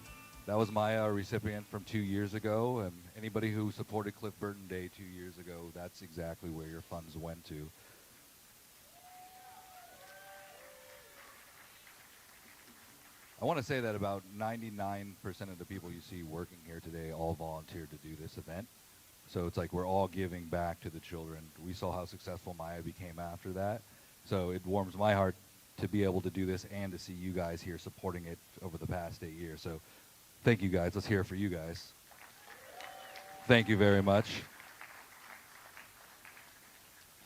Speaker 9: that was my recipient from 2 years ago, and anybody who supported Cliff Burton Day 2 years ago, that's exactly where your funds went to. I want to say that about 99% of the people you see working here today all volunteered to do this event. So it's like we're all giving back to the children. We saw how successful Maya became after that. So it warms my heart to be able to do this and to see you guys here supporting it over the past 8 years. So thank you guys. Let's hear it for you guys. Thank you very much.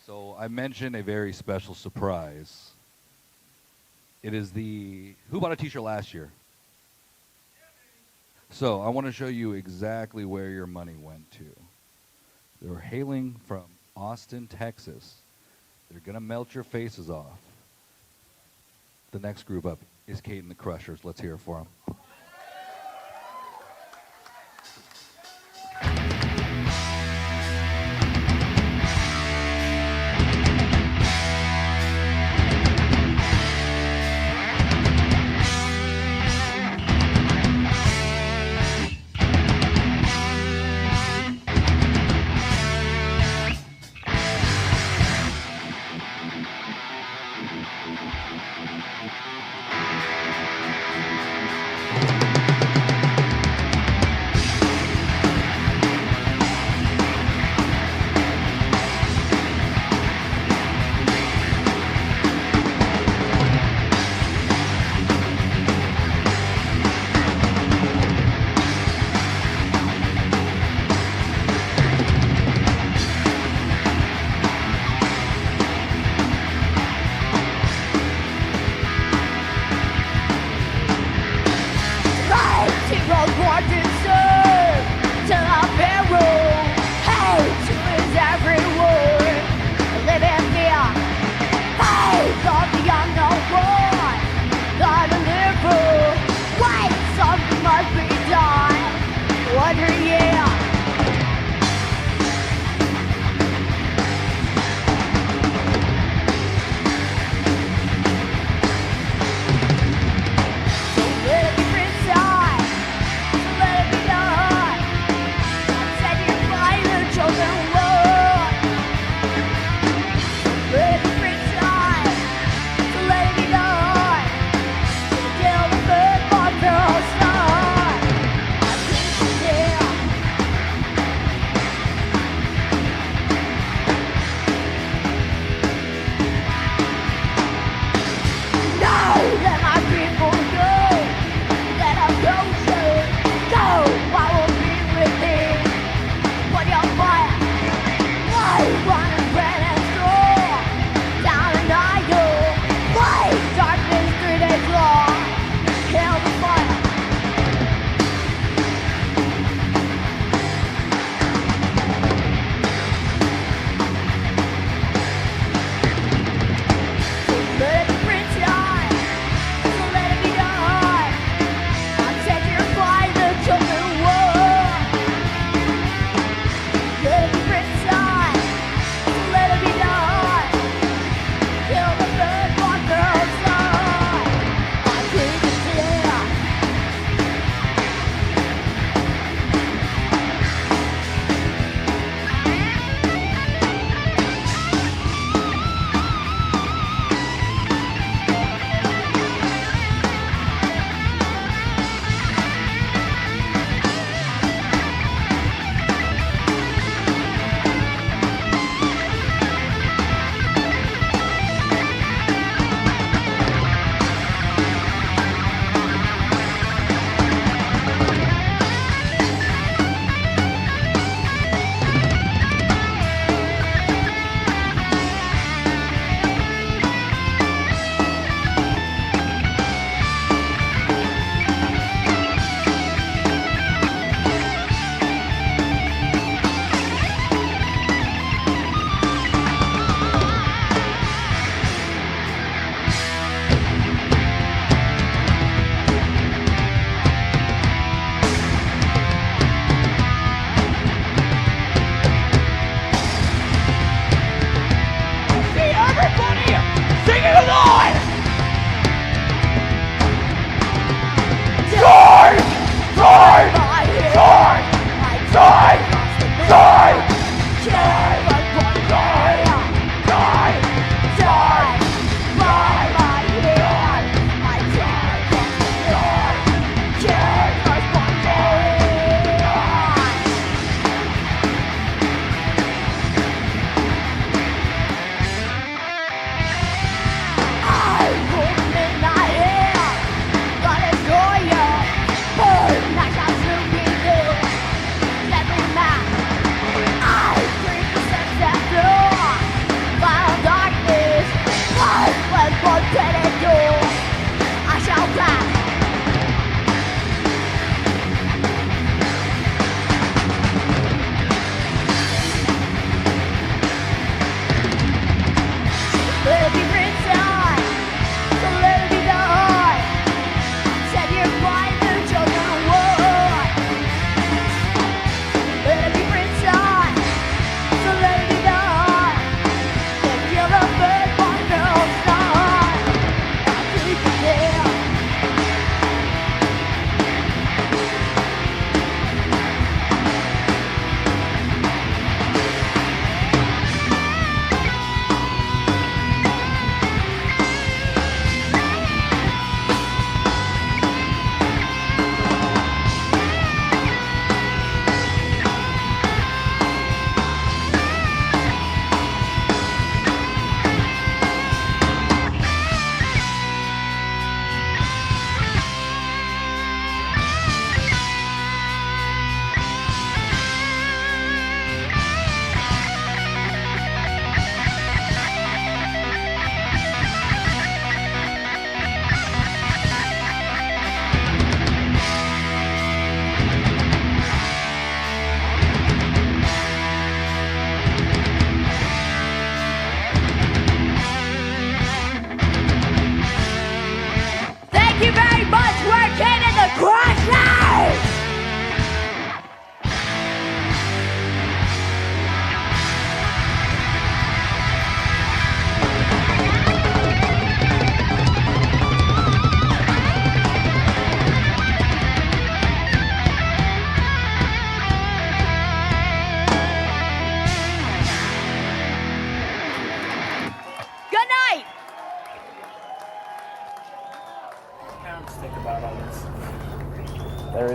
Speaker 9: So I mentioned a very special surprise. It is the, who bought a t-shirt last year? So I want to show you exactly where your money went to. They're hailing from Austin, Texas. They're going to melt your faces off. The next group up is Kate and the Crushers. Let's hear it for them.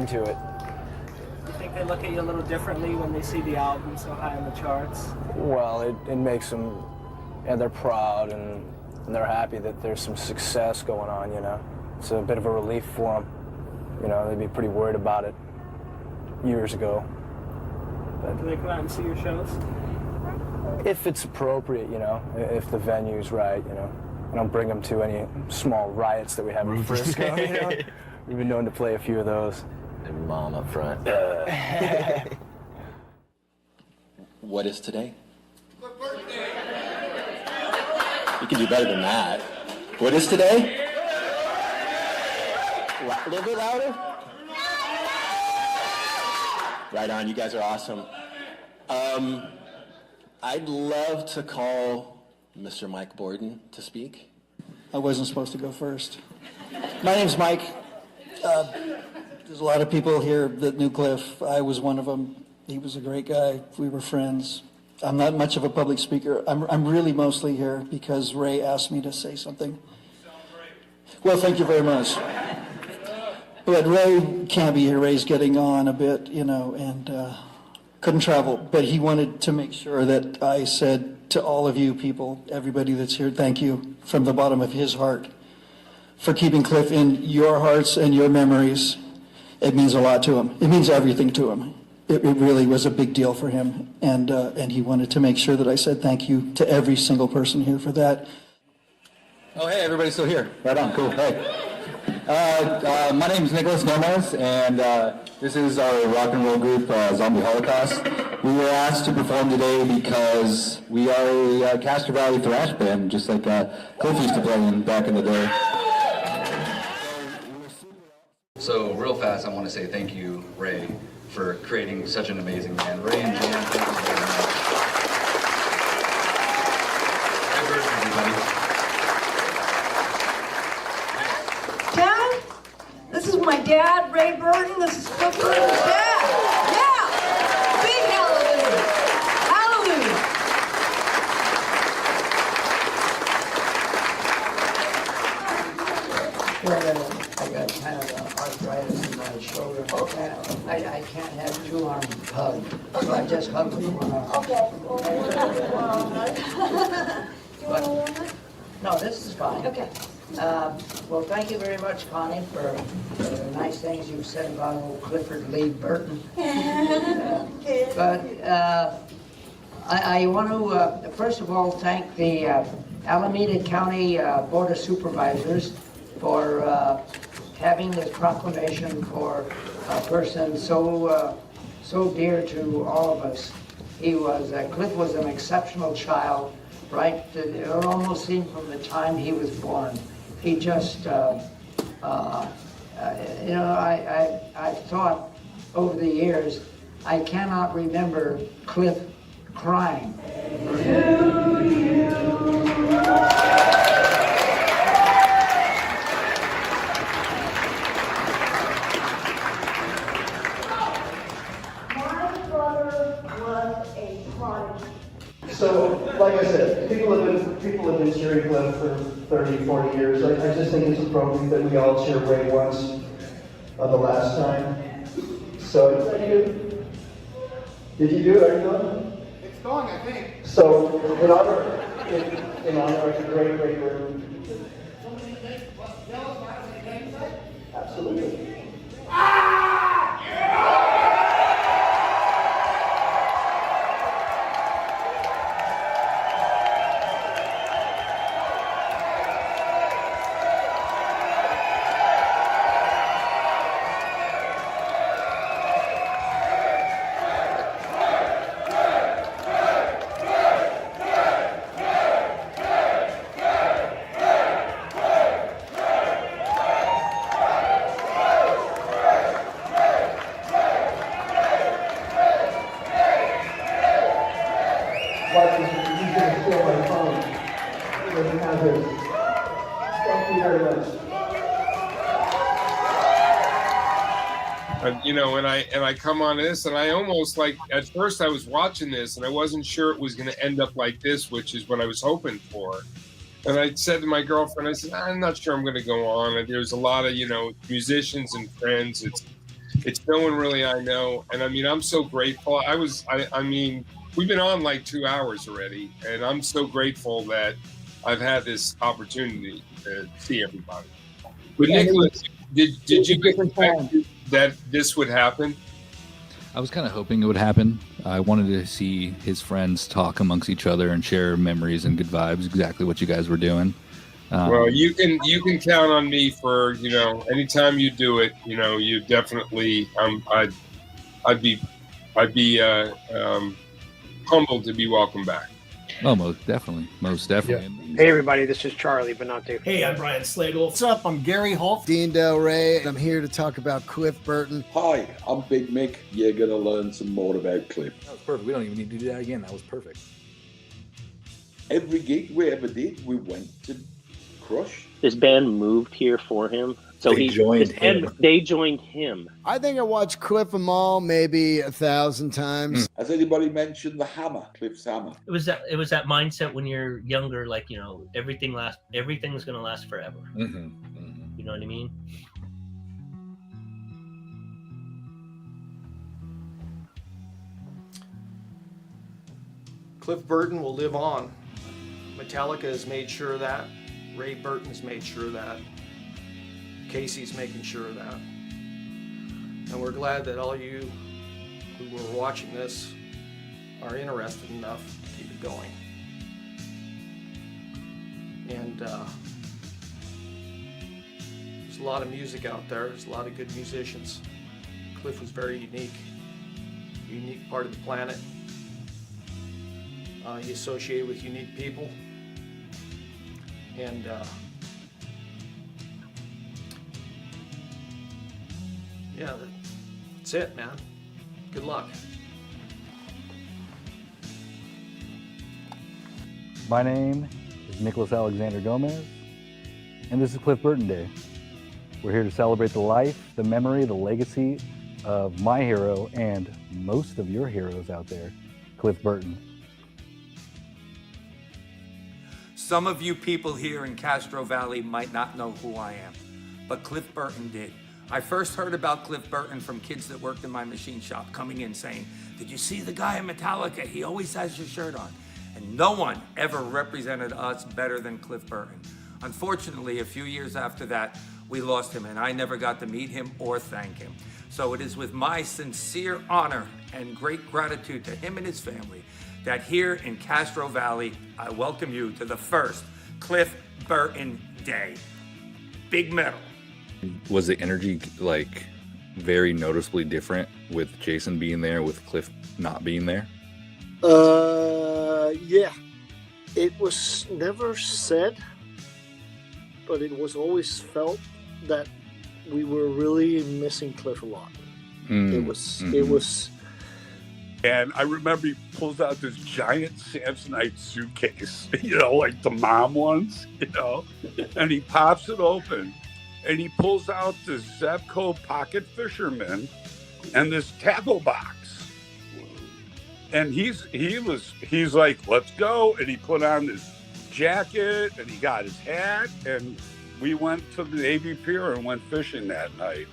Speaker 15: into it.
Speaker 16: You think they look at you a little differently when they see the album so high on the charts?
Speaker 15: Well, it makes them, they're proud and they're happy that there's some success going on, you know. It's a bit of a relief for them. You know, they'd be pretty worried about it years ago. But
Speaker 16: do they come out and see your shows?
Speaker 15: If it's appropriate, you know, if the venue's right, you know. I don't bring them to any small riots that we have in Frisco, you know. We've been known to play a few of those.
Speaker 17: And Mom up front. What is today? You can do better than that. What is today? A little bit louder? Right on, you guys are awesome. I'd love to call Mr. Mike Burton to speak.
Speaker 18: I wasn't supposed to go first. My name's Mike. There's a lot of people here that knew Cliff. I was one of them. He was a great guy. We were friends. I'm not much of a public speaker. I'm really mostly here because Ray asked me to say something. Well, thank you very much. But Ray can't be here. Ray's getting on a bit, you know, and couldn't travel. But he wanted to make sure that I said to all of you people, everybody that's here, thank you from the bottom of his heart for keeping Cliff in your hearts and your memories. It means a lot to him. It means everything to him. It really was a big deal for him. And he wanted to make sure that I said thank you to every single person here for that.
Speaker 19: Oh, hey, everybody's still here. Right on, cool. Hey. My name is Nicholas Gomez, and this is our rock and roll group, Zombie Holocaust. We were asked to perform today because we are a Castro Valley thrash band, just like Cliff used to play in back in the day.
Speaker 20: So real fast, I want to say thank you, Ray, for creating such an amazing band. Ray and Jan, thank you very much. Hi, Burton, everybody.
Speaker 10: Dad, this is my dad, Ray Burton. This is Cliff Burton's dad. Yeah! Big hallelujah! Hallelujah!
Speaker 21: I got kind of arthritis in my shoulder. Okay. I can't have two arms hugged, so I just hug with one arm. Okay. No, this is fine. Okay. Well, thank you very much, Connie, for the nice things you've said about old Clifford Lee Burton. But I want to, first of all, thank the Alameda County Board of Supervisors for having this proclamation for a person so dear to all of us. Cliff was an exceptional child, right? It almost seemed from the time he was born. He just, you know, I've thought over the years, I cannot remember Cliff crying.
Speaker 18: So, like I said, people have been cheering Cliff for 30, 40 years. I just think it's appropriate that we all cheer Ray once the last time. So, is that you? Did you do it? Are you doing it?
Speaker 11: It's going, I think.
Speaker 18: So, in honor of the great Ray Burton. Absolutely.
Speaker 22: You know, and I come on this, and I almost like at first I was watching this, and I wasn't sure it was going to end up like this, which is what I was hoping for. And I said to my girlfriend, I said, I'm not sure I'm going to go on. And there's a lot of musicians and friends. It's no one really I know. And I mean, I'm so grateful. I mean, we've been on like 2 hours already, and I'm so grateful that I've had this opportunity to see everybody. But Nicholas, did you expect that this would happen?
Speaker 3: I was kind of hoping it would happen. I wanted to see his friends talk amongst each other and share memories and good vibes, exactly what you guys were doing.
Speaker 22: Well, you can count on me for, you know, anytime you do it, you know, you definitely I'd be humbled to be welcomed back.
Speaker 3: Oh, most definitely.
Speaker 4: Hey everybody, this is Charlie Benante.
Speaker 23: Hey, I'm Brian Slagle. What's up? I'm Gary Holt. Dean Del Rey. I'm here to talk about Cliff Burton.
Speaker 24: Hi, I'm Big Mick. You're going to learn some more about Cliff.
Speaker 5: That was perfect. We don't even need to do that again. That was perfect.
Speaker 24: Every gig we ever did, we went to Crush.
Speaker 25: This band moved here for him. So
Speaker 24: They joined him.
Speaker 25: They joined him.
Speaker 23: I think I watched Cliff and Mall maybe 1,000 times.
Speaker 24: Has anybody mentioned the hammer, Cliff's hammer?
Speaker 26: It was that mindset when you're younger, like, you know, everything's gonna last forever. You know what I mean?
Speaker 27: Cliff Burton will live on. Metallica has made sure of that. Ray Burton's made sure of that. Casey's making sure of that. And we're glad that all you who were watching this are interested enough to keep it going. And there's a lot of music out there. There's a lot of good musicians. Cliff was very unique part of the planet. He associated with unique people. And yeah, that's it, man. Good luck.
Speaker 28: My name is Nicholas Alexander Gomez, and this is Cliff Burton Day. We're here to celebrate the life, the memory, the legacy of my hero and most of your heroes out there, Cliff Burton.
Speaker 29: Some of you people here in Castro Valley might not know who I am, but Cliff Burton did. I first heard about Cliff Burton from kids that worked in my machine shop coming in saying, "Did you see the guy in Metallica? He always has your shirt on." And no one ever represented us better than Cliff Burton. Unfortunately, a few years after that, we lost him, and I never got to meet him or thank him. So it is with my sincere honor and great gratitude to him and his family that here in Castro Valley, I welcome you to the first Cliff Burton Day. Big metal.
Speaker 3: Was the energy like very noticeably different with Jason being there, with Cliff not being there?
Speaker 4: Yeah. It was never said, but it was always felt that we were really missing Cliff a lot. It was.
Speaker 30: And I remember he pulls out this giant Samsonite suitcase, you know, like the mom ones, you know, and he pops it open and he pulls out this Zebco Pocket Fisherman and this tackle box. And he's like, let's go. And he put on his jacket and he got his hat and we went to the Navy Pier and went fishing that night.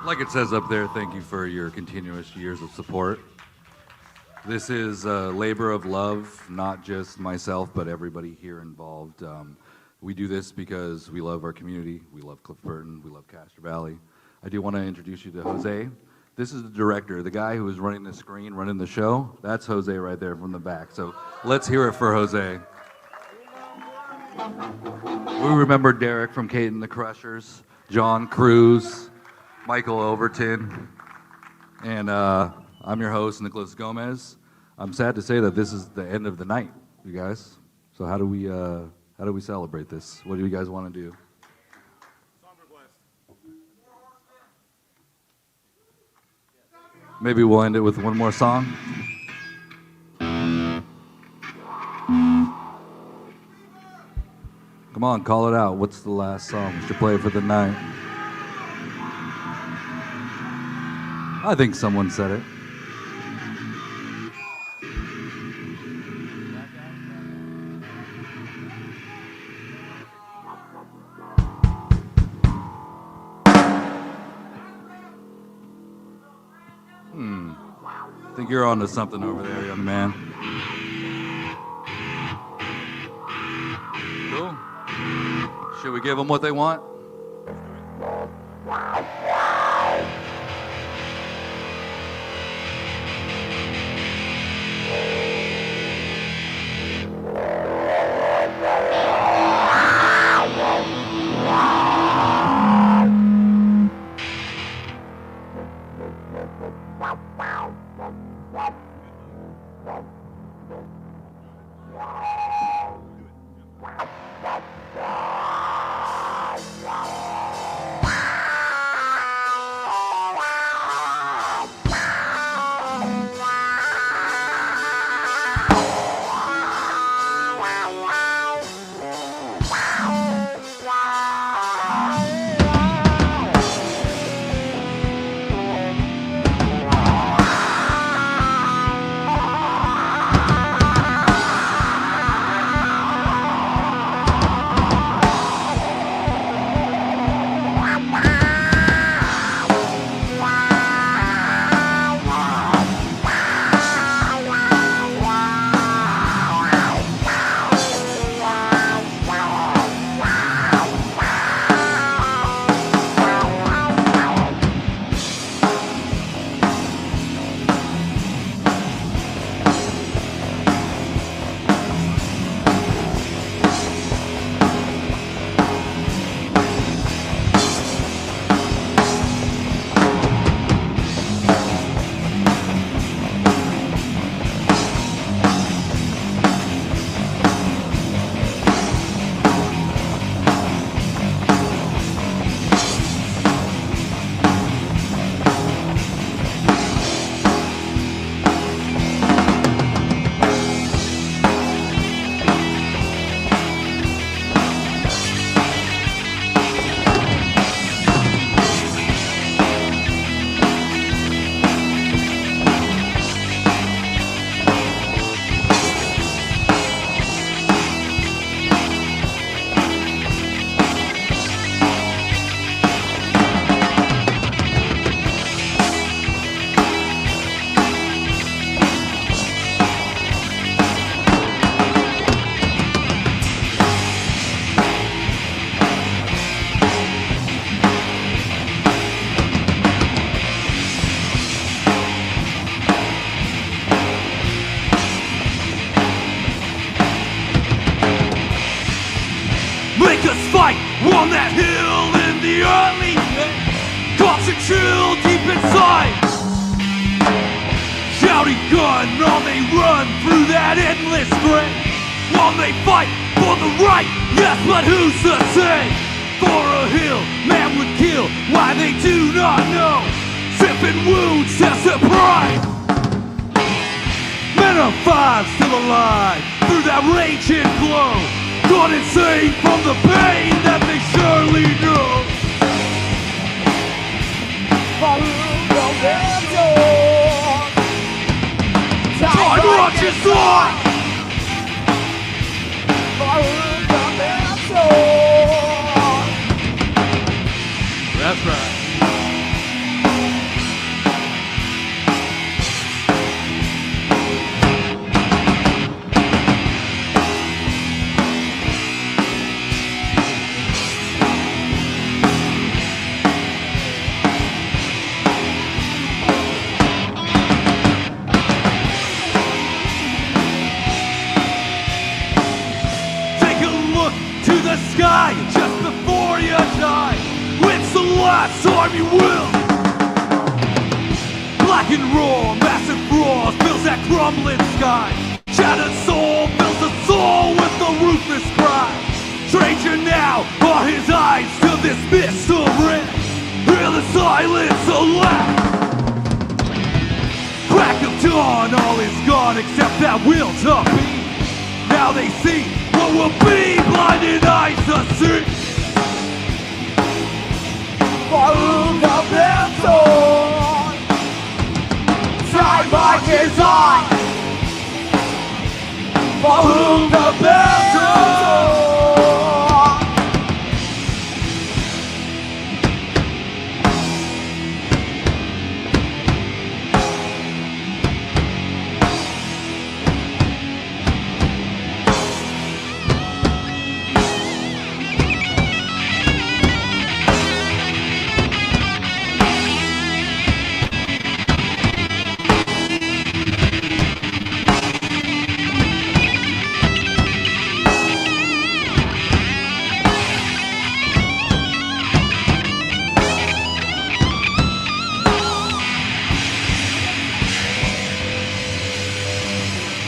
Speaker 3: Like it says up there, thank you for your continuous years of support. This is a labor of love, not just myself, but everybody here involved. We do this because we love our community, we love Cliff Burton, we love Castro Valley. I do want to introduce you to Jose. This is the director, the guy who is running the screen, running the show. That's Jose right there from the back. So let's hear it for Jose. We remember Derek from Kate and the Crushers, John Cruz, Michael Overton, and I'm your host, Nicholas Gomez. I'm sad to say that this is the end of the night, you guys. So how do we celebrate this? What do you guys want to do? Maybe we'll end it with one more song. Come on, call it out. What's the last song we should play for the night? I think someone said it. I think you're onto something over there, young man. Cool. Should we give them what they want?
Speaker 1: On that hill in the early day, coughs and chill deep inside. Shouting gun on they run through that endless fray. On they fight for the right, yes, but who's to say? For a hill, man would kill, why they do not know. Sipping wounds, test their pride. Men of five still alive through that raging glow. Gone insane from the pain that they surely know. Time rushes on. That's right. crumbling sky. Shattered soul fills the soul with the ruthless cry. Stranger now are his eyes to this mist of red. Hear the silence elapse. Crack of dawn, all is gone except that will to be. Now they see what will be, blinded eyes to see. Follow the battle. Time marches on. Follow the battle.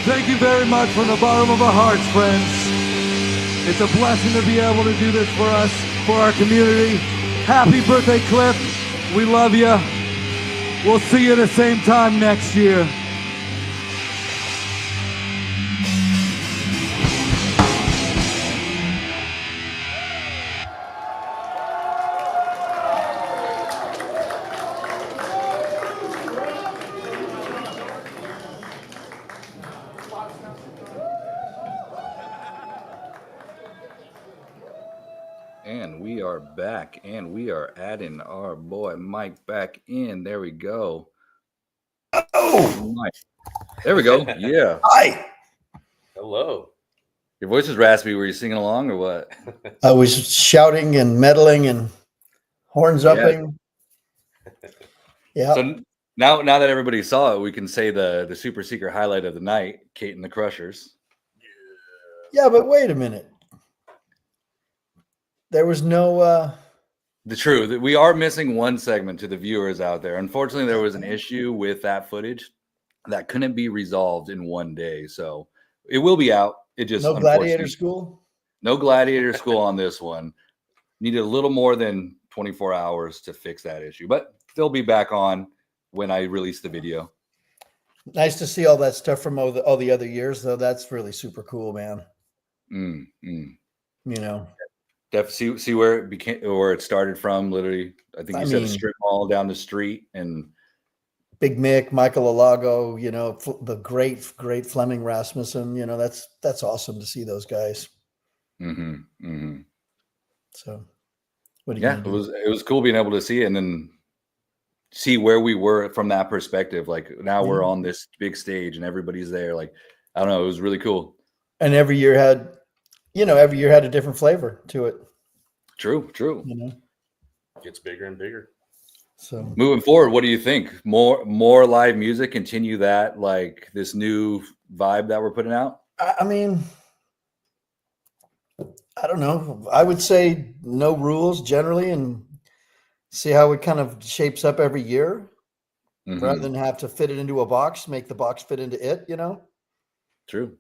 Speaker 1: Thank you very much from the bottom of our hearts, friends. It's a blessing to be able to do this for us, for our community. Happy birthday, Cliff. We love you. We'll see you at the same time next year.
Speaker 5: And we are back, and we are adding our boy Mike back in. There we go. Oh, Mike. There we go. Yeah.
Speaker 2: Hi.
Speaker 6: Hello.
Speaker 5: Your voice is raspy. Were you singing along or what?
Speaker 2: I was shouting and meddling and horns upping. Yeah.
Speaker 5: So now that everybody saw it, we can say the super secret highlight of the night, Kate and the Crushers.
Speaker 2: Yeah, but wait a minute. There was no
Speaker 5: The truth, we are missing one segment to the viewers out there. Unfortunately, there was an issue with that footage that couldn't be resolved in one day. So it will be out. It just
Speaker 2: no gladiator school.
Speaker 5: No gladiator school on this one. Needed a little more than 24 hours to fix that issue, but they'll be back on when I release the video.
Speaker 2: Nice to see all that stuff from all the other years, though. That's really super cool, man. You know.
Speaker 5: See where it became, or it started from. Literally, I think you said a strip mall down the street, and
Speaker 2: Big Mick, Michael Alago, you know, the great Fleming Rasmussen. You know, that's awesome to see those guys. So, what do you?
Speaker 5: Yeah, it was cool being able to see it and then see where we were from that perspective. Like now we're on this big stage and everybody's there. Like I don't know, it was really cool.
Speaker 2: And every year had a different flavor to it.
Speaker 5: True.
Speaker 2: You know,
Speaker 6: gets bigger and bigger.
Speaker 2: So
Speaker 5: moving forward, what do you think? More live music, continue that, like this new vibe that we're putting out?
Speaker 2: I mean, I don't know. I would say no rules generally, and see how it kind of shapes up every year, rather than have to fit it into a box, make the box fit into it. You know.
Speaker 5: True.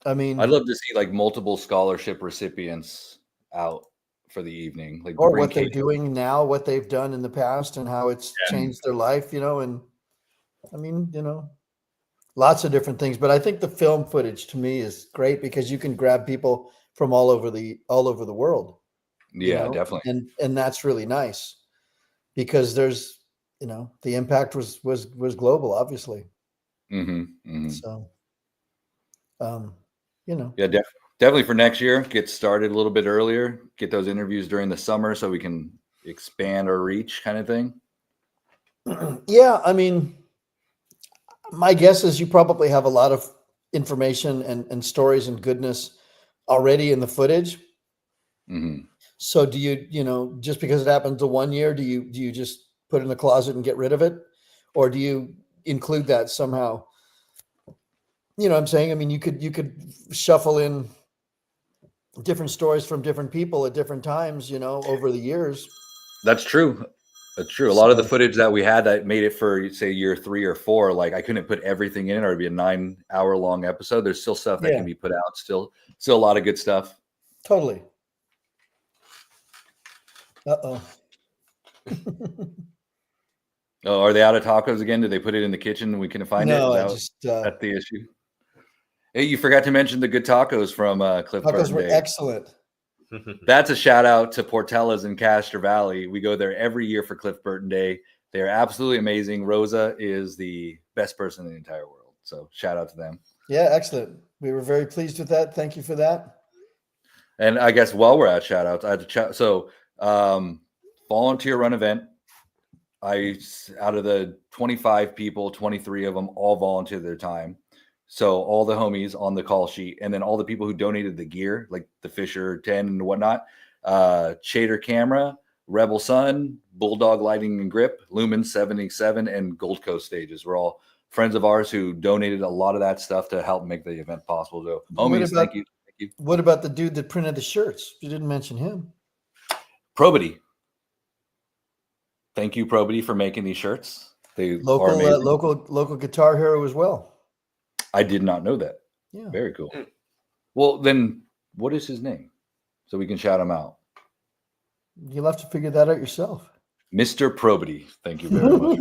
Speaker 2: I mean,
Speaker 5: I'd love to see like multiple scholarship recipients out for the evening, like
Speaker 2: or what they're doing now, what they've done in the past, and how it's changed their life. You know, and I mean, you know, lots of different things. But I think the film footage to me is great because you can grab people from all over the world.
Speaker 5: Yeah,
Speaker 2: you know?
Speaker 5: definitely.
Speaker 2: And that's really nice because there's, you know, the impact was global, obviously. So, you know,
Speaker 5: yeah, definitely for next year, get started a little bit earlier, get those interviews during the summer so we can expand our reach, kind of thing.
Speaker 2: Yeah, I mean, my guess is you probably have a lot of information and stories and goodness already in the footage. So do you know, just because it happened to 1 year, do you just put it in the closet and get rid of it? Or do you include that somehow? You know what I'm saying? I mean, you could shuffle in different stories from different people at different times, you know, over the years.
Speaker 5: That's true. That's true. A lot of the footage that we had that made it for, say, year 3 or 4, like I couldn't put everything in, or it'd be a 9-hour long episode. There's still stuff that can be put out. Still a lot of good stuff.
Speaker 2: Totally. Uh-oh.
Speaker 5: Oh, are they out of tacos again? Did they put it in the kitchen and we couldn't find
Speaker 2: No,
Speaker 5: it?
Speaker 2: I just
Speaker 5: That's the issue. Hey, you forgot to mention the good tacos from Cliff
Speaker 2: tacos
Speaker 5: Burton
Speaker 2: were
Speaker 5: Day.
Speaker 2: excellent.
Speaker 5: That's a shout out to Portella's in Castro Valley. We go there every year for Cliff Burton Day. They're absolutely amazing. Rosa is the best person in the entire world. So shout out to them.
Speaker 2: Yeah, excellent. We were very pleased with that. Thank you for that.
Speaker 5: And I guess while we're at shout outs, I had to volunteer run event. Out of the 25 people, 23 of them all volunteered their time. So all the homies on the call sheet, and then all the people who donated the gear, like the Fisher 10 and whatnot, Shader Camera, Rebel Sun, Bulldog Lighting and Grip, Lumen 77, and Gold Coast Stages were all friends of ours who donated a lot of that stuff to help make the event possible. So homies, thank you. Thank you.
Speaker 2: What about the dude that printed the shirts? You didn't mention him.
Speaker 5: Probity. Thank you, Probity, for making these shirts. They are amazing.
Speaker 2: Local guitar hero as well.
Speaker 5: I did not know that.
Speaker 2: Yeah.
Speaker 5: Very cool. Well, then what is his name? So we can shout him out.
Speaker 2: You'll have to figure that out yourself.
Speaker 5: Mr. Probity. Thank you very much.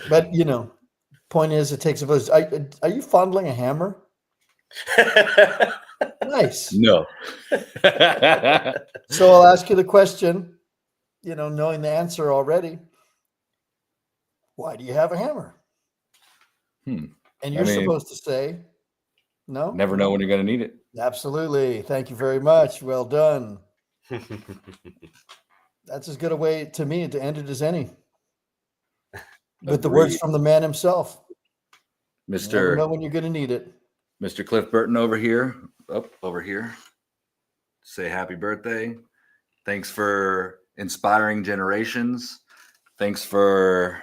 Speaker 2: But, point is, it takes a village. Are you fondling a hammer? Nice.
Speaker 5: No.
Speaker 2: So I'll ask you the question, knowing the answer already. Why do you have a hammer? And you're supposed to say, no?
Speaker 5: Never know when you're going to need it.
Speaker 2: Absolutely. Thank you very much. Well done. That's as good a way to me to end it as any. With the words from the man himself. You never know when you're going to need it.
Speaker 5: Mr. Cliff Burton over here. Over here. Say happy birthday. Thanks for inspiring generations. Thanks for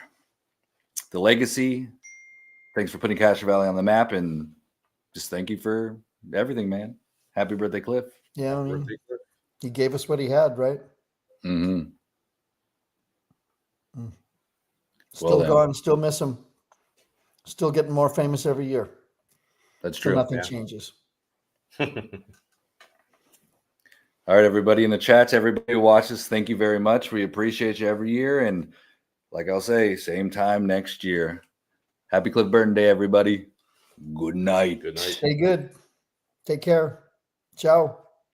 Speaker 5: the legacy. Thanks for putting Castro Valley on the map, and just thank you for everything, man. Happy birthday, Cliff.
Speaker 2: Yeah, he gave us what he had, right?
Speaker 5: Mm-hmm.
Speaker 2: Still gone, still miss him. Still getting more famous every year.
Speaker 5: That's true.
Speaker 2: So nothing changes.
Speaker 5: All right, everybody in the chats, everybody who watches, thank you very much. We appreciate you every year. And like I'll say, same time next year. Happy Cliff Burton Day, everybody. Good night.
Speaker 6: Good night.
Speaker 2: Stay good. Take care. Ciao.